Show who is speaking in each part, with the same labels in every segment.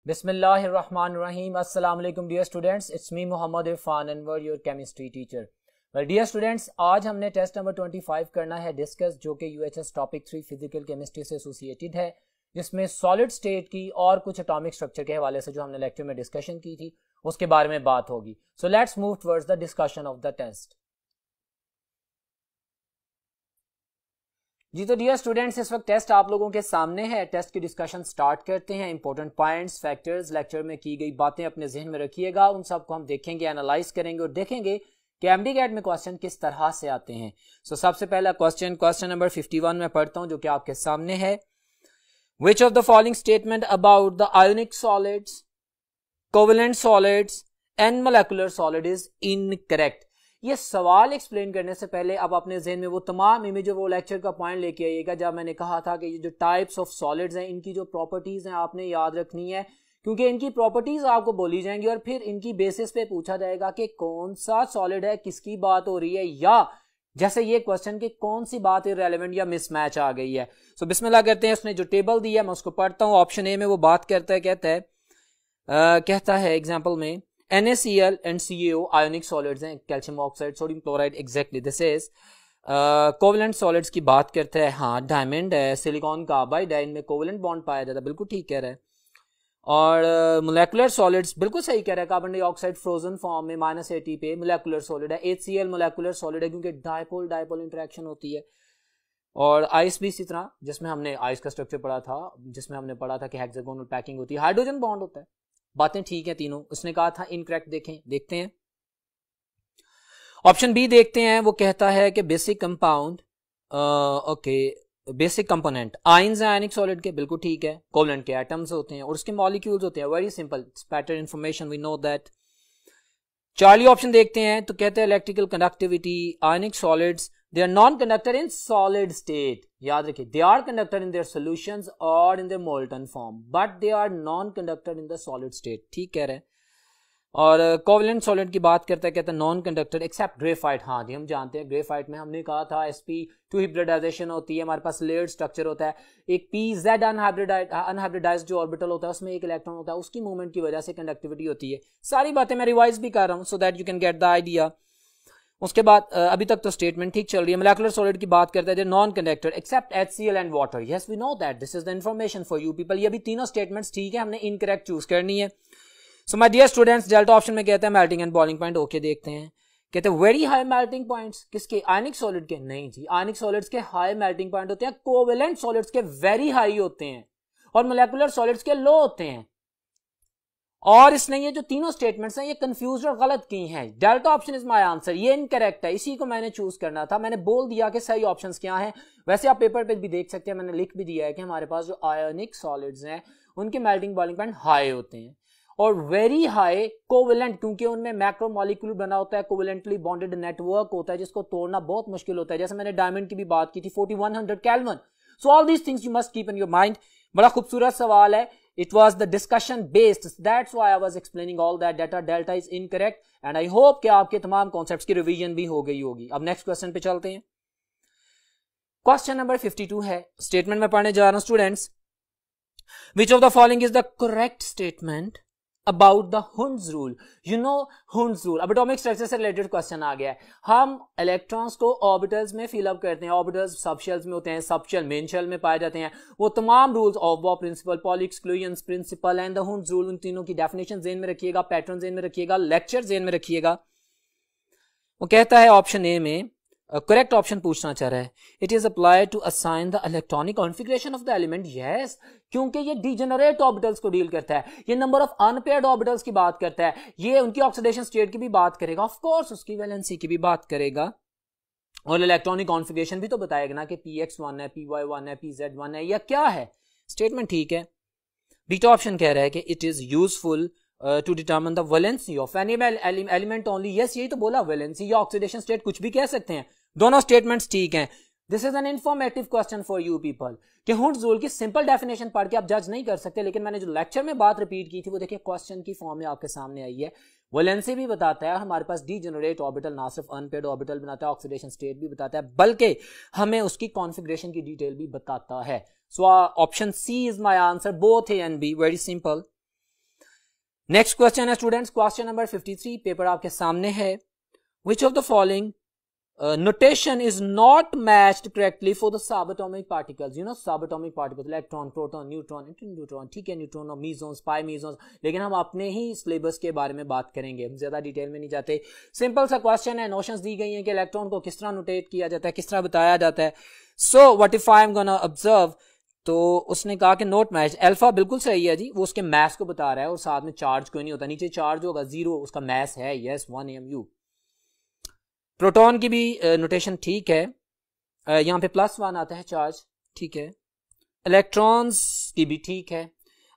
Speaker 1: Bismillahirrahmanirrahim. Assalamu alaikum dear students. It's me Muhammad Irfan Anwar, your chemistry teacher. Well dear students, आज हमने test number 25 करना है discuss, जो कि UHS topic 3 physical chemistry से associated है, जिसमें सॉलिड स्टेट की और कुछ एटॉमिक स्ट्रक्चर के हवाले से जो हमने लेक्चर में डिस्कशन की थी उसके बारे में बात होगी. So let's move towards the discussion of the test. जी तो डियर स्टूडेंट्स, इस वक्त टेस्ट आप लोगों के सामने है. टेस्ट की डिस्कशन स्टार्ट करते हैं. इंपॉर्टेंट पॉइंट्स, फैक्टर्स, लेक्चर में की गई बातें अपने जहन में रखिएगा. उन सबको हम देखेंगे, एनालाइज करेंगे और देखेंगे कि एमडीकैट में क्वेश्चन किस तरह से आते हैं. सो सबसे पहला क्वेश्चन नंबर 51 में पढ़ता हूं, जो कि आपके सामने है. Which of the following statement about the ionic solids, covalent solids and molecular solid is incorrect. ये सवाल एक्सप्लेन करने से पहले आप अपने जहन में वो तमाम इमेज वो लेक्चर का पॉइंट लेके आइएगा जब मैंने कहा था कि ये जो टाइप्स ऑफ सॉलिड्स हैं, इनकी जो प्रॉपर्टीज हैं आपने याद रखनी है, क्योंकि इनकी प्रॉपर्टीज आपको बोली जाएंगी और फिर इनकी बेसिस पे पूछा जाएगा कि कौन सा सॉलिड है, किसकी बात हो रही है, या जैसे ये क्वेश्चन कि कौन सी बात इररिलेवेंट या मिसमैच आ गई है. सो बिस्मिल्लाह करते हैं. उसने जो टेबल दिया मैं उसको पढ़ता हूँ. ऑप्शन ए में वो बात करता है, कहता है एग्जाम्पल में NaCl and CaO ionic solids हैं, calcium oxide, sodium chloride. Exactly this is covalent solids की बात करता है. हाँ, डायमंड है, सिलिकॉन कार्बाइड है, इनमें कोवेलेंट बॉन्ड पाया जाता है. बिल्कुल ठीक कह रहा है. और मोलेकुलर सॉलिड्स बिल्कुल सही कह रहा है. कार्बन डाइऑक्साइड फ्रोजन फॉर्म में -80 पे मोलेकुलर सॉलिड है. HCl मोलेकुलर सॉलिड है क्योंकि डायपोल डायपोल इंटरेक्शन होती है. और आइस भी इसी तरह, जिसमें हमने आइस का स्ट्रक्चर पढ़ा था, जिसमें हमने पढ़ा था कि हेक्सागोनल पैकिंग होती है, हाइड्रोजन बॉन्ड होता है. बातें ठीक है तीनों. उसने कहा था इनकरेक्ट. देखते हैं ऑप्शन बी. देखते हैं वो कहता है कि basic compound, basic component ions हैं आयनिक सॉलिड के. बिल्कुल ठीक है. कोवेलेंट के एटम्स होते हैं और उसके मॉलिक्यूल्स होते हैं. Very simple, spatter information, we know that. Charlie option देखते हैं तो कहते हैं electrical conductivity, ionic solids they are non-conductor in solid state. याद रखिए, they are conductor in their solutions or in their molten form, but they are non-conductor in the solid state. ठीक कह रहे हैं. और कोवेलेंट सॉलिड की बात करता है, कहता है नॉन कंडक्टर एक्सेप्ट ग्रेफाइट. हाँ जी, हम जानते हैं ग्रेफाइट में हमने कहा था sp2 हिब्रिडाइजेशन होती है, हमारे पास लेयर्ड स्ट्रक्चर होता है. एक pz अनहाइब्रिडाइज्ड जो ऑर्बिटल होता है उसमें एक इलेक्ट्रॉन होता है, उसकी मूवमेंट की वजह से कंडक्टिविटी होती है. सारी बातें मैं रिवाइज भी कर रहा हूँ सो that you can get the idea. उसके बाद अभी तक तो स्टेटमेंट ठीक चल रही है. मोलेकुलर सॉलिड की बात करते हैं, non conductor except HCl and water. Yes we know that, this is the information for you people. ये भी तीनों स्टेटमेंट्स ठीक है, हमने इनकरेक्ट चूज करनी है. So my dear students, delta option में कहते हैं melting and boiling point. Okay, देखते हैं. कहते हैं वेरी हाई मेल्टिंग पॉइंट्स. किसके? आयनिक सॉलिड के. नहीं जी, आयनिक सॉलिड्स के हाई मेल्टिंग पॉइंट होते हैं, कोवेलेंट सॉलिड्स के वेरी हाई होते हैं और मोलेकुलर सॉलिड्स के लो होते हैं. और इसने ये जो तीनों स्टेटमेंट्स हैं ये कंफ्यूज और गलत की हैं. Delta option is my answer. ये इनकरेक्ट है, इसी को मैंने चूज करना था. मैंने बोल दिया कि सही ऑप्शंस क्या हैं. वैसे आप पेपर पे भी देख सकते हैं, मैंने लिख भी दिया है कि हमारे पास जो आयोनिक सॉलिड्स हैं उनके मेल्टिंग बॉइलिंग पॉइंट हाई होते हैं और वेरी हाई कोवेलेंट, क्योंकि उनमें मैक्रो मॉलिक्यूल बना होता है, कोवेलेंटली बॉन्डेड नेटवर्क होता है जिसको तोड़ना बहुत मुश्किल होता है. जैसे मैंने डायमंड की भी बात की थी, 4100 kelvin. So all these things you must keep in your mind. बड़ा खूबसूरत सवाल है. It was the discussion based. That's why I was explaining all that. Delta is incorrect. And I hope कि आपके तमाम कॉन्सेप्ट्स की रिवीजन भी हो गई होगी. अब नेक्स्ट क्वेश्चन पे चलते हैं. क्वेश्चन नंबर 52 है. स्टेटमेंट में पढ़ने जा रहा हूं students. Which of the following is the correct statement about the Hund's rule? You know Hund's rule. अब एटॉमिक स्ट्रक्चर से रिलेटेड क्वेश्चन आ गया है. हम इलेक्ट्रॉन्स को ऑर्बिटल्स में फिलअप करते हैं. ऑर्बिटल्स सबशेल्स में होते हैं, सबशेल मेन शेल में पाए जाते हैं. वो तमाम rules, of principle, Pauli exclusion principle and the Hund's rule, उन तीनों की डेफिनेशन जेन में रखिएगा, पैटर्न जेन में रखिएगा, लेक्चर जेन में रखिएगा. वो कहता है ऑप्शन ए में करेक्ट ऑप्शन पूछना चाह रहा है. It is apply to assign the electronic configuration of the element. Yes, क्योंकि ये डिजेनरेट ऑर्बिटल्स को डील करता है, ये नंबर ऑफ अनपेयर्ड ऑर्बिटल्स की बात करता है, ये उनकी ऑक्सीडेशन स्टेट की भी बात करेगा, ऑफ कोर्स उसकी वैलेंसी की भी बात करेगा, और इलेक्ट्रॉनिक कॉन्फिगरेशन भी तो बताएगा ना कि px1 है, py1 है, pz1 है, या क्या है. स्टेटमेंट ठीक है. बीटा ऑप्शन कह रहा है कि it is useful to determine the valency of any element only. Yes, यही तो बोला, वैलेंसी या ऑक्सीडेशन स्टेट कुछ भी कह सकते हैं. दोनों स्टेटमेंट्स ठीक हैं. This is an informative question for you people कि Hund's rule की सिंपल डेफिनेशन पढ़ के आप जज नहीं कर सकते, लेकिन मैंने जो लेक्चर में बात रिपीट की थी वो देखिए क्वेश्चन की फॉर्म में आपके सामने आई है. वैलेंसी भी बताता है, हमारे पास डीजेनरेट ऑर्बिटल ना सिर्फ अनपेयर्ड ऑर्बिटल बनाता है, ऑक्सीडेशन स्टेट भी बताता है, बल्कि हमें उसकी कॉन्फिगरेशन की डिटेल भी बताता है. So option C is my answer, both A and B. Very simple. Next question है स्टूडेंट्स, क्वेश्चन नंबर 53, पेपर आपके सामने है। Which of the following notation is not matched correctly for the subatomic particles, you know subatomic particles, electron, proton, neutron, neutron, ठीक है, neutron और मीजॉन्स, पाई मीजॉन्स, लेकिन हम अपने ही सिलेबस के बारे में बात करेंगे, हम ज्यादा डिटेल में नहीं जाते। सिंपल सा क्वेश्चन है, नोशंस दी गई हैं कि इलेक्ट्रॉन को किस तरह नोटेट किया जाता है, किस तरह बताया जाता है। So what if I am gonna observe, तो उसने कहा कि नोट मैच, अल्फा बिल्कुल सही है जी, वो उसके मैथ को बता रहा है और साथ में चार्ज कोई नहीं होता, नीचे चार्ज होगा 0, उसका मैथ है यस 1 mu। प्रोटॉन की भी नोटेशन ठीक है, यहाँ पे +1 आता है चार्ज, ठीक है। इलेक्ट्रॉन्स की भी ठीक है,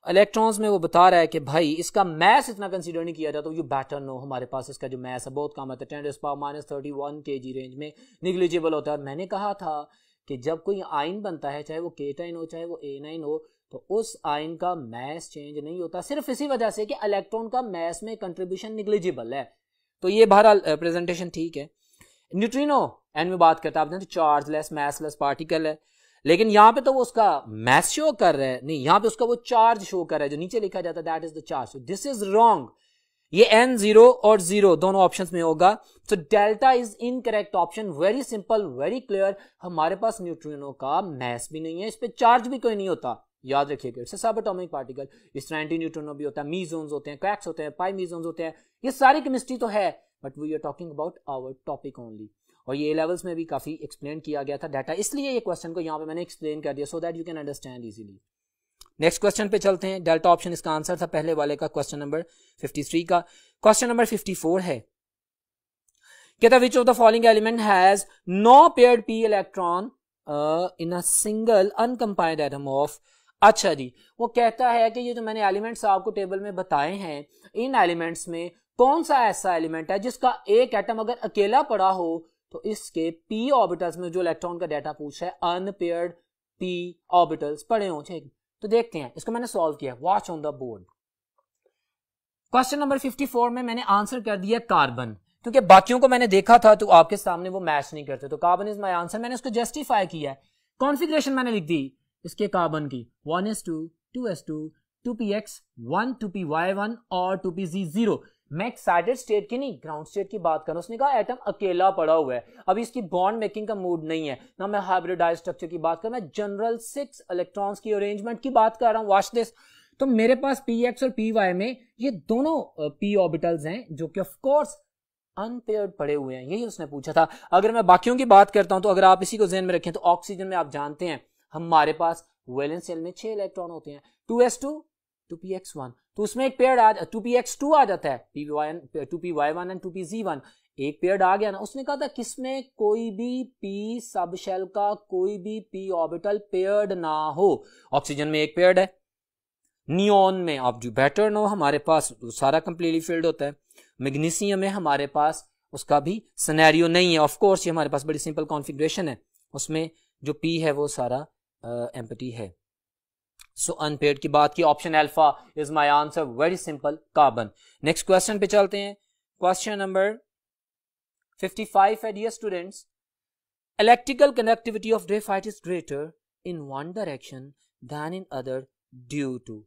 Speaker 1: इलेक्ट्रॉन्स में वो बता रहा है कि भाई इसका मैस इतना कंसीडर नहीं किया जाता, तो यू बेटर नो, हमारे पास इसका जो मैस है बहुत कम आता है, 10⁻31 kg रेंज में निग्लिजिबल होता है। और मैंने कहा था कि जब कोई आयन बनता है, चाहे वो केटाइन हो चाहे वो एनाइन हो, तो उस आयन का मैस चेंज नहीं होता, सिर्फ इसी वजह से कि इलेक्ट्रॉन का मैस में कंट्रीब्यूशन निग्लिजिबल है। तो ये बहरहाल प्रेजेंटेशन ठीक है। न्यूट्रिनो एन में बात करता है, आप जानते चार्ज लेस मैसलेस पार्टिकल है, लेकिन यहाँ पे तो वो उसका मैस शो कर रहा है, नहीं यहाँ पे उसका वो चार्ज शो कर रहा है, जो नीचे लिखा जाता है that is the charge. So this is wrong, ये n 0 और 0 दोनों ऑप्शंस में होगा। So delta is incorrect option, very simple very clear. हमारे पास न्यूट्रिनो का मैस भी नहीं है, इस पे चार्ज भी कोई नहीं होता, याद रखिएगा, इट्स सब एटॉमिक पार्टिकल। इस तरह एंटी न्यूट्रिनो भी होता है, मीजोन्स होते हैं, क्रैक्स होते हैं, पाई मीजोन्स होते हैं, ये सारी केमिस्ट्री तो है, but we are talking about our topic only. और ये लेवल्स में भी काफी एक्सप्लेन किया गया था डाटा, इसलिए ये क्वेश्चन को यहाँ पे मैंने एक्सप्लेन कर दिया, सो that you can understand easily. Next question पे चलते हैं, डेल्टा ऑप्शन इसका आंसर था पहले वाले का, क्वेश्चन नंबर 53 का। क्वेश्चन नंबर 54 है, कहता which of the following element has no paired p electron in a single uncombined atom of. अच्छा जी, वो कहता है कि ये जो मैंने एलिमेंट्स आपको टेबल में बताए हैं, इन एलिमेंट्स में कौन सा ऐसा एलिमेंट है जिसका एक एटम अगर अकेला पड़ा हो तो इसके p ऑर्बिटल्स में, जो इलेक्ट्रॉन का डाटा पूछ है, अनपेयर्ड p ऑर्बिटल्स पड़े हों। तो देखते हैं, इसको मैंने सॉल्व किया, watch on the board. Question number 54 में मैंने आंसर कर दिया कार्बन, क्योंकि बाकियों को मैंने देखा था तो आपके सामने वो मैच नहीं करते, तो कार्बन इज माय आंसर। मैंने उसको जस्टिफाई किया है, कॉन्फ़िगरेशन मैंने लिख दी इसके कार्बन की 1s2 2s2 2px1 2py1 और 2pz0। मैं एक्साइटेड स्टेट की नहीं, ग्राउंड स्टेट की बात कर रहा हूं। उसने कहा एटम अकेला पड़ा हुआ है, अभी इसकी बॉन्ड मेकिंग का मूड नहीं है, ना मैं हाइब्रिडाइज स्ट्रक्चर की बात कर, मैं जनरल 6 इलेक्ट्रॉन्स की अरेंजमेंट की बात कर रहा हूं। वॉच दिस, तो मेरे पास px और py में ये दोनों p ऑर्बिटल्स हैं जो कि ऑफ कोर्स अनपेयर्ड पड़े हुए हैं, यही उसने पूछा था। अगर मैं बाकियों की बात करता हूं, तो अगर आप इसी को ध्यान में रखें, तो ऑक्सीजन में आप जानते हैं हमारे पास वैलेंस शेल में 6 इलेक्ट्रॉन होते हैं, 2s2 2px1, तो उसमें एक पेयर 2px2 आ जाता है, 2py1 एंड 2pz1, एक पेयर आ गया ना। उसने कहा था किसमें कोई भी p सब शेल का कोई भी p ऑर्बिटल पेयर्ड ना हो। ऑक्सीजन में एक पेयर है, नियोन में आप जो बेटर नो हमारे पास सारा कंप्लीटली फिल्ड होता है, मैग्नीशियम में हमारे पास उसका भी सिनेरियो नहीं है। ऑफ कोर्स ये हमारे पास बड़ी सिंपल कॉन्फ़िगरेशन है, उसमें जो p है वो सारा एम्प्टी है। सो अनपेयर्ड की बात की, option alpha is my answer, very simple, carbon. Next question पे चलते हैं, क्वेश्चन नंबर 55 है, dear students, electrical conductivity of graphite is greater in one direction than in other due to.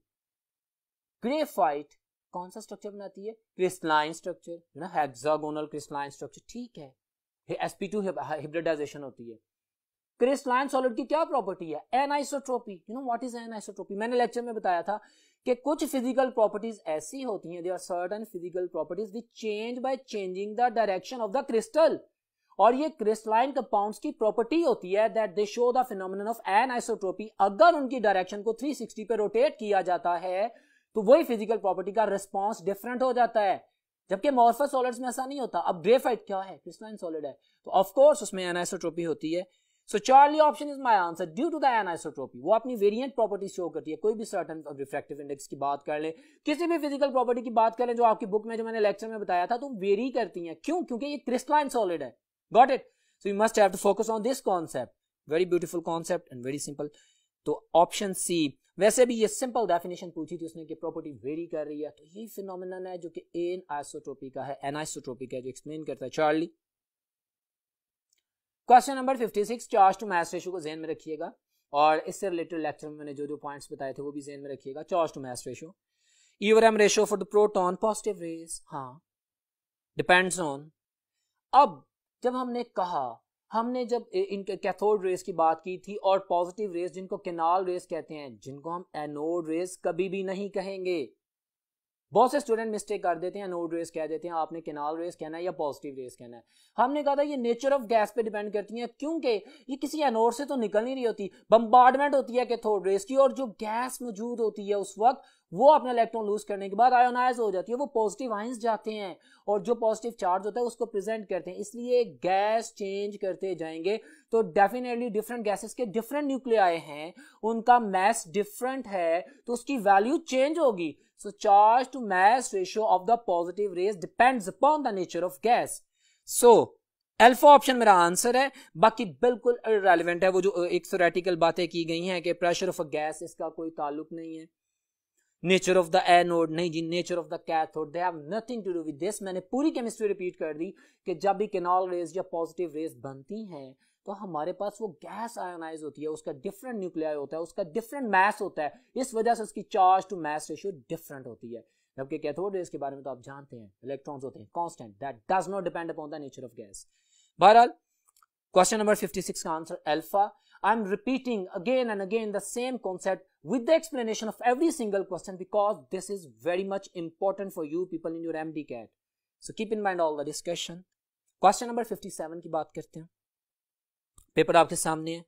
Speaker 1: Graphite कौन सा स्ट्रक्चर बनाती है? क्रिस्टलाइन स्ट्रक्चर, ना hexagonal crystalline structure, ठीक है। sp2 हाइब्रिडाइजेशन होती है। क्रिस्टलाइन सॉलिड की क्या प्रॉपर्टी है? Anisotropy. You know what is anisotropy? मैंने लेक्चर में बताया था कि कुछ फिजिकल प्रॉपर्टीज ऐसी होती हैं, there are certain physical properties which change by changing the direction of the crystal, और ये क्रिस्टलाइन कंपाउंड्स की प्रॉपर्टी होती है that they show the phenomenon of anisotropy. अगर उनकी डायरेक्शन को 360 पे रोटेट किया जाता है तो वही फिजिकल प्रॉपर्टी का रिस्पॉन्स डिफरेंट हो जाता है, जबकि अमोर्फस सॉलिड्स में ऐसा नहीं होता। अब ग्रेफाइट क्या है? क्रिस्टलाइन सॉलिड है, तो ऑफ कोर्स उसमें एनाइसोट्रोपी होती है। So Charlie option is my answer, due to the anisotropy. वो अपनी वेरिएंट प्रॉपर्टी शो करती है, कोई भी सर्टेन रिफ्रैक्टिव इंडेक्स की बात कर ले, किसी भी फिजिकल प्रॉपर्टी की बात कर ले जो आपकी बुक में, जो मैंने लेक्चर में बताया था, तो वेरी करती हैं। क्यों? क्योंकि ये क्रिस्टलाइन सॉलिड है। Got it? So you must have to focus on this concept, very beautiful concept and very simple. तो ऑप्शन सी, वैसे भी ये सिंपल डेफिनेशन पूछी थी उसने कि प्रॉपर्टी वेरी कर रही है, तो यही फिनोमेनन है जो कि एनाइसोट्रोपी का है, एनाइसोट्रोपी का, जो एक्सप्लेन करता है Charlie. Question number 56, charge to mass ratio को ध्यान में रखिएगा, और इससे रिलेटेड लेक्चर में मैंने जो जो पॉइंट्स बताए थे वो भी ध्यान में रखिएगा। Charge to mass ratio, EORM ratio for the proton positive rays, हाँ डिपेंड्स ऑन। अब जब हमने जब इनके कैथोड रेस की बात की थी और पॉजिटिव रेस जिनको केनाल रेस कहते हैं, जिनको हम एनोड रेस कभी भी नहीं कहेंगे। बहुत से स्टूडेंट मिस्टेक कर देते हैं, एनोड रेस कह देते हैं, आपने केनाल रेस कहना है या पॉजिटिव रेस कहना है। हमने कहा था ये नेचर ऑफ गैस पे डिपेंड करती है, क्योंकि ये किसी एनोड से तो निकल नहीं रही होती, बम्बार्डमेंट होती है कैथोड रेस की, और जो गैस मौजूद होती है उस वक्त वो अपना इलेक्ट्रॉन लूज करने के बाद आयोनाइज हो जाती है, वो पॉजिटिव आयंस जाते हैं और जो पॉजिटिव चार्ज होता है उसको प्रेजेंट करते हैं। इसलिए गैस चेंज करते जाएंगे तो डेफिनेटली डिफरेंट गैसेस के डिफरेंट न्यूक्लियाई हैं, उनका मास डिफरेंट है तो उसकी वैल्यू चेंज होगी। So charge to mass ratio of the positive rays depends upon the nature of gas. So alpha option मेरा आंसर है, बाकी बिल्कुल इररिलेवेंट है। वो जो एक थ्योरेटिकल बातें की गई हैं कि प्रेशर ऑफ अ गैस, इसका कोई ताल्लुक नहीं है। नेचर ऑफ द एनोड, नहीं जी, nature of the cathode, they have nothing to do with this. मैंने पूरी केमिस्ट्री रिपीट कर दी कि जब भी केनाल रेज या पॉजिटिव रेज बनती हैं तो हमारे पास वो गैस आयोनाइज होती है, उसका डिफरेंट न्यूक्लियाई होता है, उसका डिफरेंट मास होता है, इस वजह से उसकी charge to mass ratio different होती है। जबकि कैथोड रेज के बारे में तो आप जानते हैं इलेक्ट्रॉन्स होते हैं constant, that does not depend upon the nature of gas. बहरहाल क्वेश्चन नंबर 56 का answer alpha. I'm repeating again and again the same concept with the explanation of every single question because this is very much important for you people in your MDCAT. So keep in mind all the discussion. Question number 57 की बात करते हैं, paper आपके सामने है।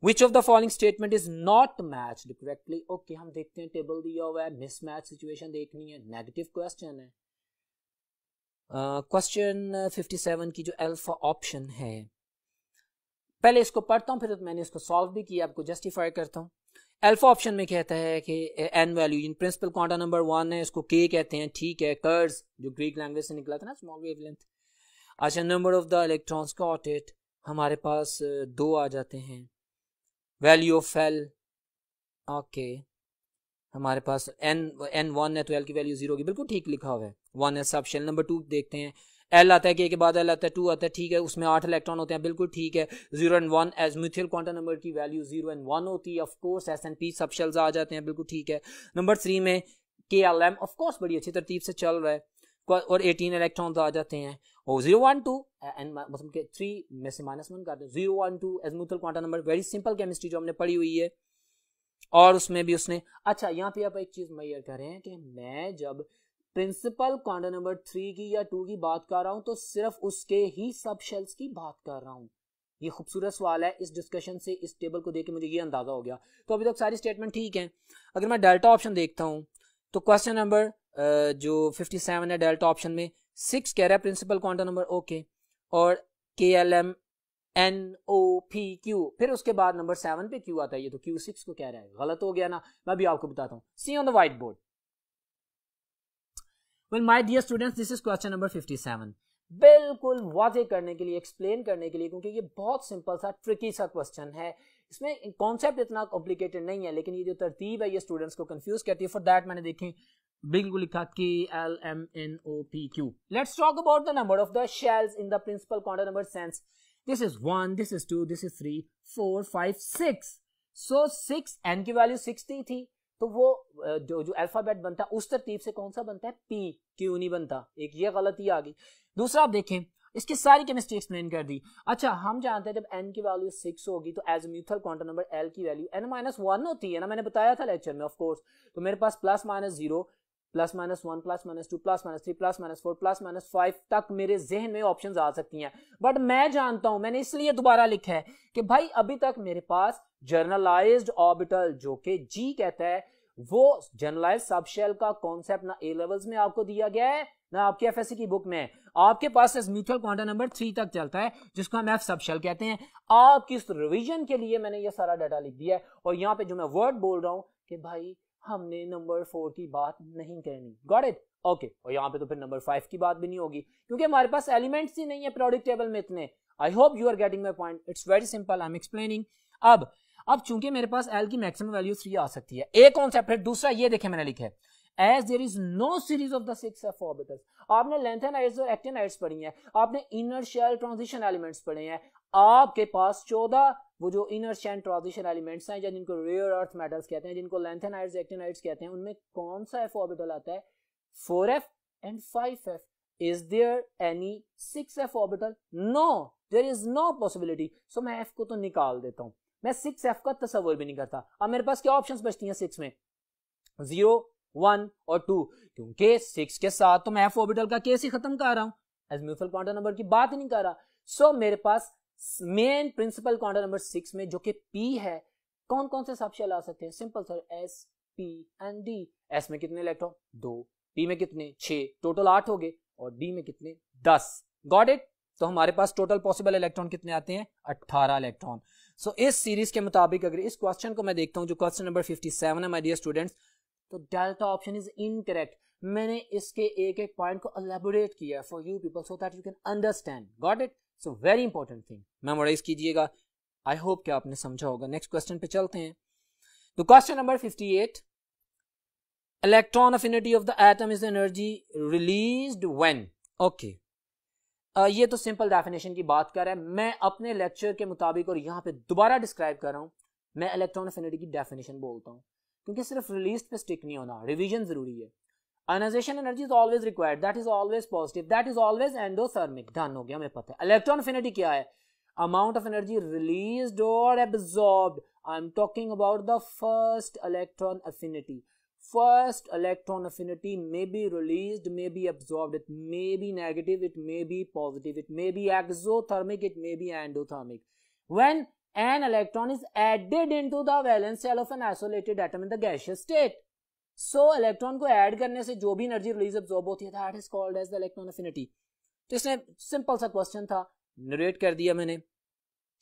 Speaker 1: Which of the following statement is not matched correctly? Okay, हम देखते हैं, टेबल दिया हुआ है, मिसमैच सिचुएशन देखनी है, नेगेटिव क्वेश्चन है। क्वेश्चन 57 की जो अल्फा ऑप्शन है, पहले इसको पढ़ता हूं फिर मैंने इसको सॉल्व भी किया, आपको जस्टिफाई करता हूं। अल्फा ऑप्शन में कहता है कि n value in principal quantum number 1 है, इसको के कहते हैं, ठीक है। कर्स जो ग्रीक लैंग्वेज से निकला था ना, स्मॉल वेवलेंथ। अच्छा, number of the electrons got it, हमारे पास 2 आ जाते हैं। वैल्यू ऑफ एल, ओके, हमारे पास एन 1 है तो एल की वैल्यू 0 की, बिल्कुल ठीक लिखा हुआ है। 1 है सब शेल। नंबर 2 देखते हैं, एल आता है, के बाद एल आता है, 2 आता है, ठीक है, उसमें 8 इलेक्ट्रॉन होते हैं, बिल्कुल ठीक है। 0 and 1 azimuthal quantum number की वैल्यू 0 एंड 1 होती है, of course s and p sub shells आ जाते हैं, बिल्कुल ठीक है। नंबर 3 में के एल एम, ऑफ कोर्स बड़ी अच्छी तरतीब से चल रहा है, और 18 इलेक्ट्रॉन्स आ जाते हैं। और 0 1 2 एंड मतलब के 3 में से -1 कर दो, 0 1 2 azimuthal quantum number, very simple chemistry जो हमने पढ़ी हुई है। और उसमें भी उसने, अच्छा यहाँ पे आप एक चीज मैयर कर रहे हैं कि मैं जब प्रिंसिपल क्वांटम नंबर 3 की या 2 की बात कर रहा हूं तो सिर्फ उसके ही सब शेल्स की बात कर रहा हूं। ये खूबसूरत सवाल है, इस डिस्कशन से, इस टेबल को देख के मुझे ये अंदाजा हो गया। तो अभी तक सारी स्टेटमेंट ठीक है। अगर मैं डेल्टा ऑप्शन देखता हूं तो क्वेश्चन नंबर जो 57 है, डेल्टा ऑप्शन में 6 कह रहा है प्रिंसिपल क्वांटम नंबर, ओके, और K L M N O P Q, फिर उसके बाद नंबर 7 पे क्यू आता है, ये तो क्यू 6 को कह रहा है, गलत हो गया ना। मैं भी आपको बताता हूँ, see on the white board. Well, my dear students, this is question number 57. बिल्कुल वाज़ेह करने के लिए, एक्सप्लेन करने के लिए, क्योंकि ये बहुत सिंपल सा ट्रिकी सा क्वेश्चन है, इसमें कॉन्सेप्ट इतना कॉम्प्लिकेटेड नहीं है, लेकिन ये जो तरतीब है ये स्टूडेंट्स को कंफ्यूज करती है। फॉर दैट मैंने देखें बिल्कुल लिखा K L M N O P Q. Let's talk about the number of the shells in the principal quantum number sense. This is 1, this is 2, this is 3, 4, 5, 6। So 6, n की value 60 थी, तो वो जो alphabet बनता है उस तरतीब से कौन सा बनता है, पी, क्यू नहीं बनता। एक ये गलती आ गई। दूसरा आप देखें, इसकी सारी केमिस्ट्री एक्सप्लेन कर दी। अच्छा, हम जानते हैं जब n की वैल्यू 6 होगी तो azimuthal quantum number l की वैल्यू n-1 होती है ना, मैंने बताया था लेक्चर में, ऑफ कोर्स। तो मेरे पास +-0, +-1, +-2, +-3, +-4, +-5 तक मेरे जहन में ऑप्शंस आ सकती हैं। बट मैं जानता हूं, मैंने इसलिए दोबारा लिखा है कि भाई अभी तक मेरे पास जर्नलाइज्ड ऑर्बिटल जो कि G कहता है, वो जर्नलाइज्ड सबशेल का कॉन्सेप्ट ना ए लेवल्स में आपको दिया गया है ना आपके एफएससी की बुक में। आपके पास म्यूचुअल क्वांटम नंबर 3 तक चलता है, जिसको हम एफ सबशेल कहते हैं। आपकी इस रिवीजन के लिए मैंने ये सारा डाटा लिख दिया है, और यहाँ पे जो मैं वर्ड बोल रहा हूं कि भाई हमने नंबर 4 की बात नहीं करनी, गॉट इट, ओके। और यहाँ पे तो फिर नंबर 5 की बात भी नहीं होगी, क्योंकि हमारे पास एलिमेंट्स ही नहीं है पीरियोडिक टेबल में इतने। I hope you are getting my point, it's very simple, I am explaining. अब चूंकि मेरे पास एल की मैक्सिमम वैल्यू 3 आ सकती है, एक कॉन्सेप्ट। फिर दूसरा ये देखें मैंने लिखा है, as there is no series of the 6 f orbitals. आपने लेंथेनाइड्स और एक्टिनाइड्स पढ़ी हैं, आपने इनर शेल ट्रांजिशन एलिमेंट्स पढ़े हैं, आपके पास 14 वो जो इनर्शिया एंड ट्रांजिशन एलिमेंट्स हैं, जिनको रेयर अर्थ मेटल्स कहते हैं, जिनको लैंथेनाइड्स एक्टिनाइड्स कहते हैं, उनमें कौन सा f ऑर्बिटल आता है? 4f and 5f. Is there any 6f orbital? No, there is no possibility. So मैं f को तो निकाल देता हूं, मैं 6f का तस्वर भी नहीं करता. अब मेरे पास क्या ऑप्शंस बचती हैं 6 में? 0, 1 और 2, क्योंकि 6 के साथ तो मैं f ऑर्बिटल का केस ही खत्म कर रहा हूं, एज़िमुथल क्वांटम नंबर की बात ही नहीं कर रहा. सो मेरे पास मेन प्रिंसिपल क्वांटम नंबर 6 में जो कि p है, कौन कौन से सबशेल आ सकते हैं? Simple sir, s, p and d. s में कितने इलेक्ट्रॉन? 2. p में कितने? 6. टोटल 8 हो गए. और d में कितने? 10. Got it? तो हमारे पास टोटल पॉसिबल इलेक्ट्रॉन कितने आते हैं? 18 इलेक्ट्रॉन. सो इस सीरीज के मुताबिक अगर इस क्वेश्चन को मैं देखता हूं, जो क्वेश्चन नंबर 57 है माय डियर स्टूडेंट्स, तो डेल्टा ऑप्शन इज इनकरेक्ट. मैंने इसके एक एक पॉइंट को एलैबोरेट किया for you people so that you can understand. Got it? So very important thing, memorise कीजिएगा. आई होप कि आपने समझा होगा. नेक्स्ट क्वेश्चन पे चलते हैं. तो question number 58, electron affinity of the atom is energy released when. Okay, ये तो सिंपल डेफिनेशन की बात कर रहा है. मैं अपने लेक्चर के मुताबिक और यहाँ पे दोबारा डिस्क्राइब कर रहा हूँ, मैं इलेक्ट्रॉन अफिनिटी की डेफिनेशन बोलता हूँ, क्योंकि सिर्फ रिलीज पे स्टिक नहीं होना, रिवीजन जरूरी है. Ionization energy is always required, that is always positive, that is always endothermic. Done हो गया, हमें पता है. इलेक्ट्रॉन अफिनिटी क्या है? अमाउंट ऑफ एनर्जी रिलीज्ड और absorbed. I am talking about the first electron affinity. First electron affinity may be released, may be absorbed, it may be negative, it may be positive, it may be exothermic, it may be endothermic. When an electron is added into the valence shell of an isolated atom in the gaseous state, so electron को add करने से जो भी energy release absorb होती है, that is called as the electron affinity. तो इसने simple सा question था, narrate कर दिया मैंने.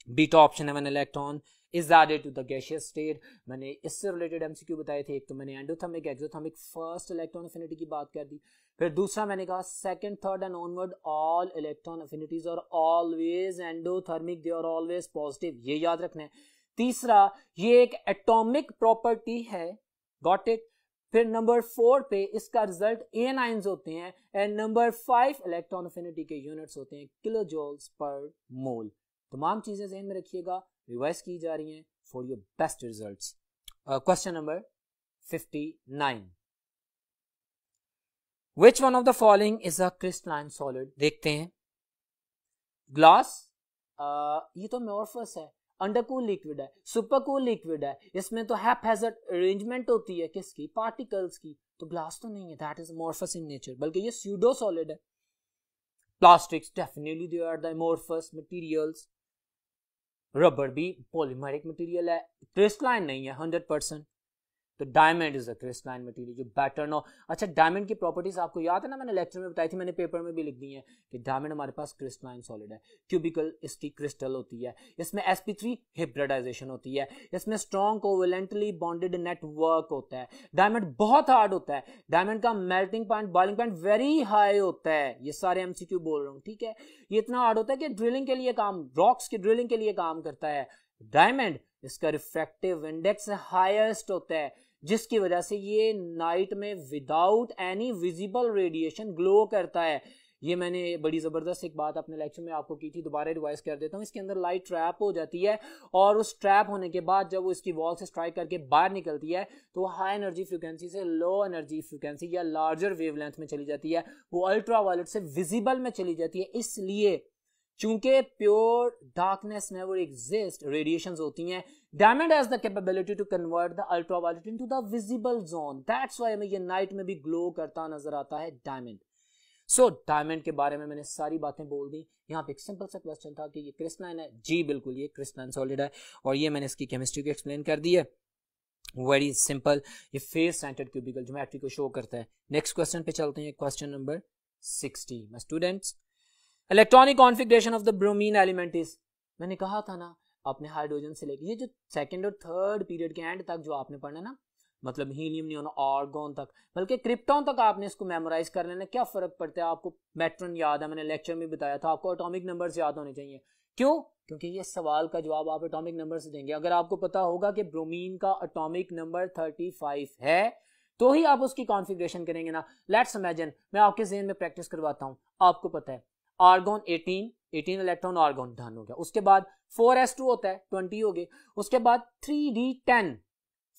Speaker 1: बीटा ऑप्शन है when electron is added to the gaseous state. मैंने इससे रिलेटेड एमसीक्यू बताए थे. एक तो मैंने endothermic, exothermic, first electron affinity की बात कर दी. फिर दूसरा मैंने कहा second, third and onward all electron affinities are always endothermic, they are always positive. ये याद रखना है. तीसरा, ये एक एटॉमिक प्रॉपर्टी है. Got it? फिर नंबर 4 पे इसका रिजल्ट एनाइंस होते हैं. एंड नंबर 5 इलेक्ट्रॉन अफिनिटी के यूनिट्स होते हैं किलो जूल्स पर मोल. तमाम चीजें ज़हन में रखिएगा, रिवाइज की जा रही हैं for your best results. Question number 59, which one of the following is a crystalline solid? देखते हैं. ग्लास, ये तो अमोर्फस है, अंडरकूल लिक्विड है, सुपरकूल लिक्विड है, इसमें तो हैप्पैज़ार्ड अरेंजमेंट होती है किसकी? पार्टिकल्स की. तो ग्लास तो नहीं है, that is amorphous in nature, बल्कि ये स्यूडो सॉलिड है. Plastics, definitely they are the amorphous materials. Rubber भी पॉलीमरिक मटेरियल है, क्रिस्टलाइन नहीं है 100%. तो diamond is a crystalline material जो बेटर नो. अच्छा, डायमंड की प्रॉपर्टीज आपको याद है ना, मैंने लेक्चर में बताई थी, मैंने पेपर में भी लिख दी है कि डायमंड हमारे पास क्रिस्टलाइन सॉलिड है. क्यूबिकल इसकी क्रिस्टल होती है, इसमें sp3 हिब्रिडाइजेशन होती है, इसमें स्ट्रॉन्ग कोवेलेंटली बॉन्डेड नेटवर्क होता है. डायमंड बहुत हार्ड होता है, डायमंड का melting point, boiling point very high होता है. ये सारे एमसीक्यू बोल रहा हूँ, ठीक है. ये इतना हार्ड होता है कि ड्रिलिंग के लिए काम, रॉक्स की ड्रिलिंग के लिए काम करता है. डायमंड, इसका रिफ्रैक्टिव इंडेक्स हाईएस्ट होता है, जिसकी वजह से ये नाइट में without any visible radiation glow करता है. ये मैंने बड़ी जबरदस्त एक बात अपने लेक्चर में आपको की थी, दोबारा रिवाइज कर देता हूँ. इसके अंदर लाइट ट्रैप हो जाती है, और उस ट्रैप होने के बाद जब वो इसकी वॉल से स्ट्राइक करके बाहर निकलती है, तो हाई एनर्जी फ्रिक्वेंसी से लो एनर्जी फ्रिक्वेंसी या लार्जर वेवलेंथ में चली जाती है, वो अल्ट्रा वायलेट से विजिबल में चली जाती है. इसलिए चूंकि pure darkness never exist, radiations होती हैं. Diamond has the capability to convert the ultraviolet into the visible zone, that's why हमें ये नाइट में भी ग्लो करता नजर आता है डायमंड. सो डायमंड के बारे में मैंने सारी बातें बोल दी. यहाँ पे एक सिंपल सा क्वेश्चन था कि ये क्रिस्टलाइन है. जी बिल्कुल, ये क्रिस्टलाइन सॉलिड है, और ये मैंने इसकी केमिस्ट्री को एक्सप्लेन कर दी है. वेरी सिंपल, ये फेस सेंटर्ड क्यूबिकल ज्योमेट्री को शो करता है. नेक्स्ट क्वेश्चन पे चलते हैं, question number 60. My students, electronic configuration of the bromine element is, मैंने कहा था ना आपने हाइड्रोजन से लेके ये जो सेकंड और थर्ड पीरियड के एंड तक जो आपने पढ़ना ना, मतलब हीलियम, नियोन, आर्गोन तक, बल्कि क्रिप्टॉन तक आपने इसको मेमोराइज कर लेना. क्या फर्क पड़ता है? आपको मैट्रॉन याद है, मैंने लेक्चर में बताया था, आपको एटॉमिक नंबर्स याद होने चाहिए. क्यों? क्योंकि ये सवाल का जवाब आप एटॉमिक नंबर से देंगे. अगर आपको पता होगा कि ब्रोमीन का एटॉमिक नंबर 35 है, तो ही आप उसकी कॉन्फ़िगरेशन करेंगे ना. लेट्स इमेजिन, मैं आपके ज़हन में प्रैक्टिस करवाता हूं. आपको पता है आर्गोन 18, 18 इलेक्ट्रॉन आर्गन डन हो गया। उसके बाद 4s2 होता है 20 हो गए। उसके बाद 3d10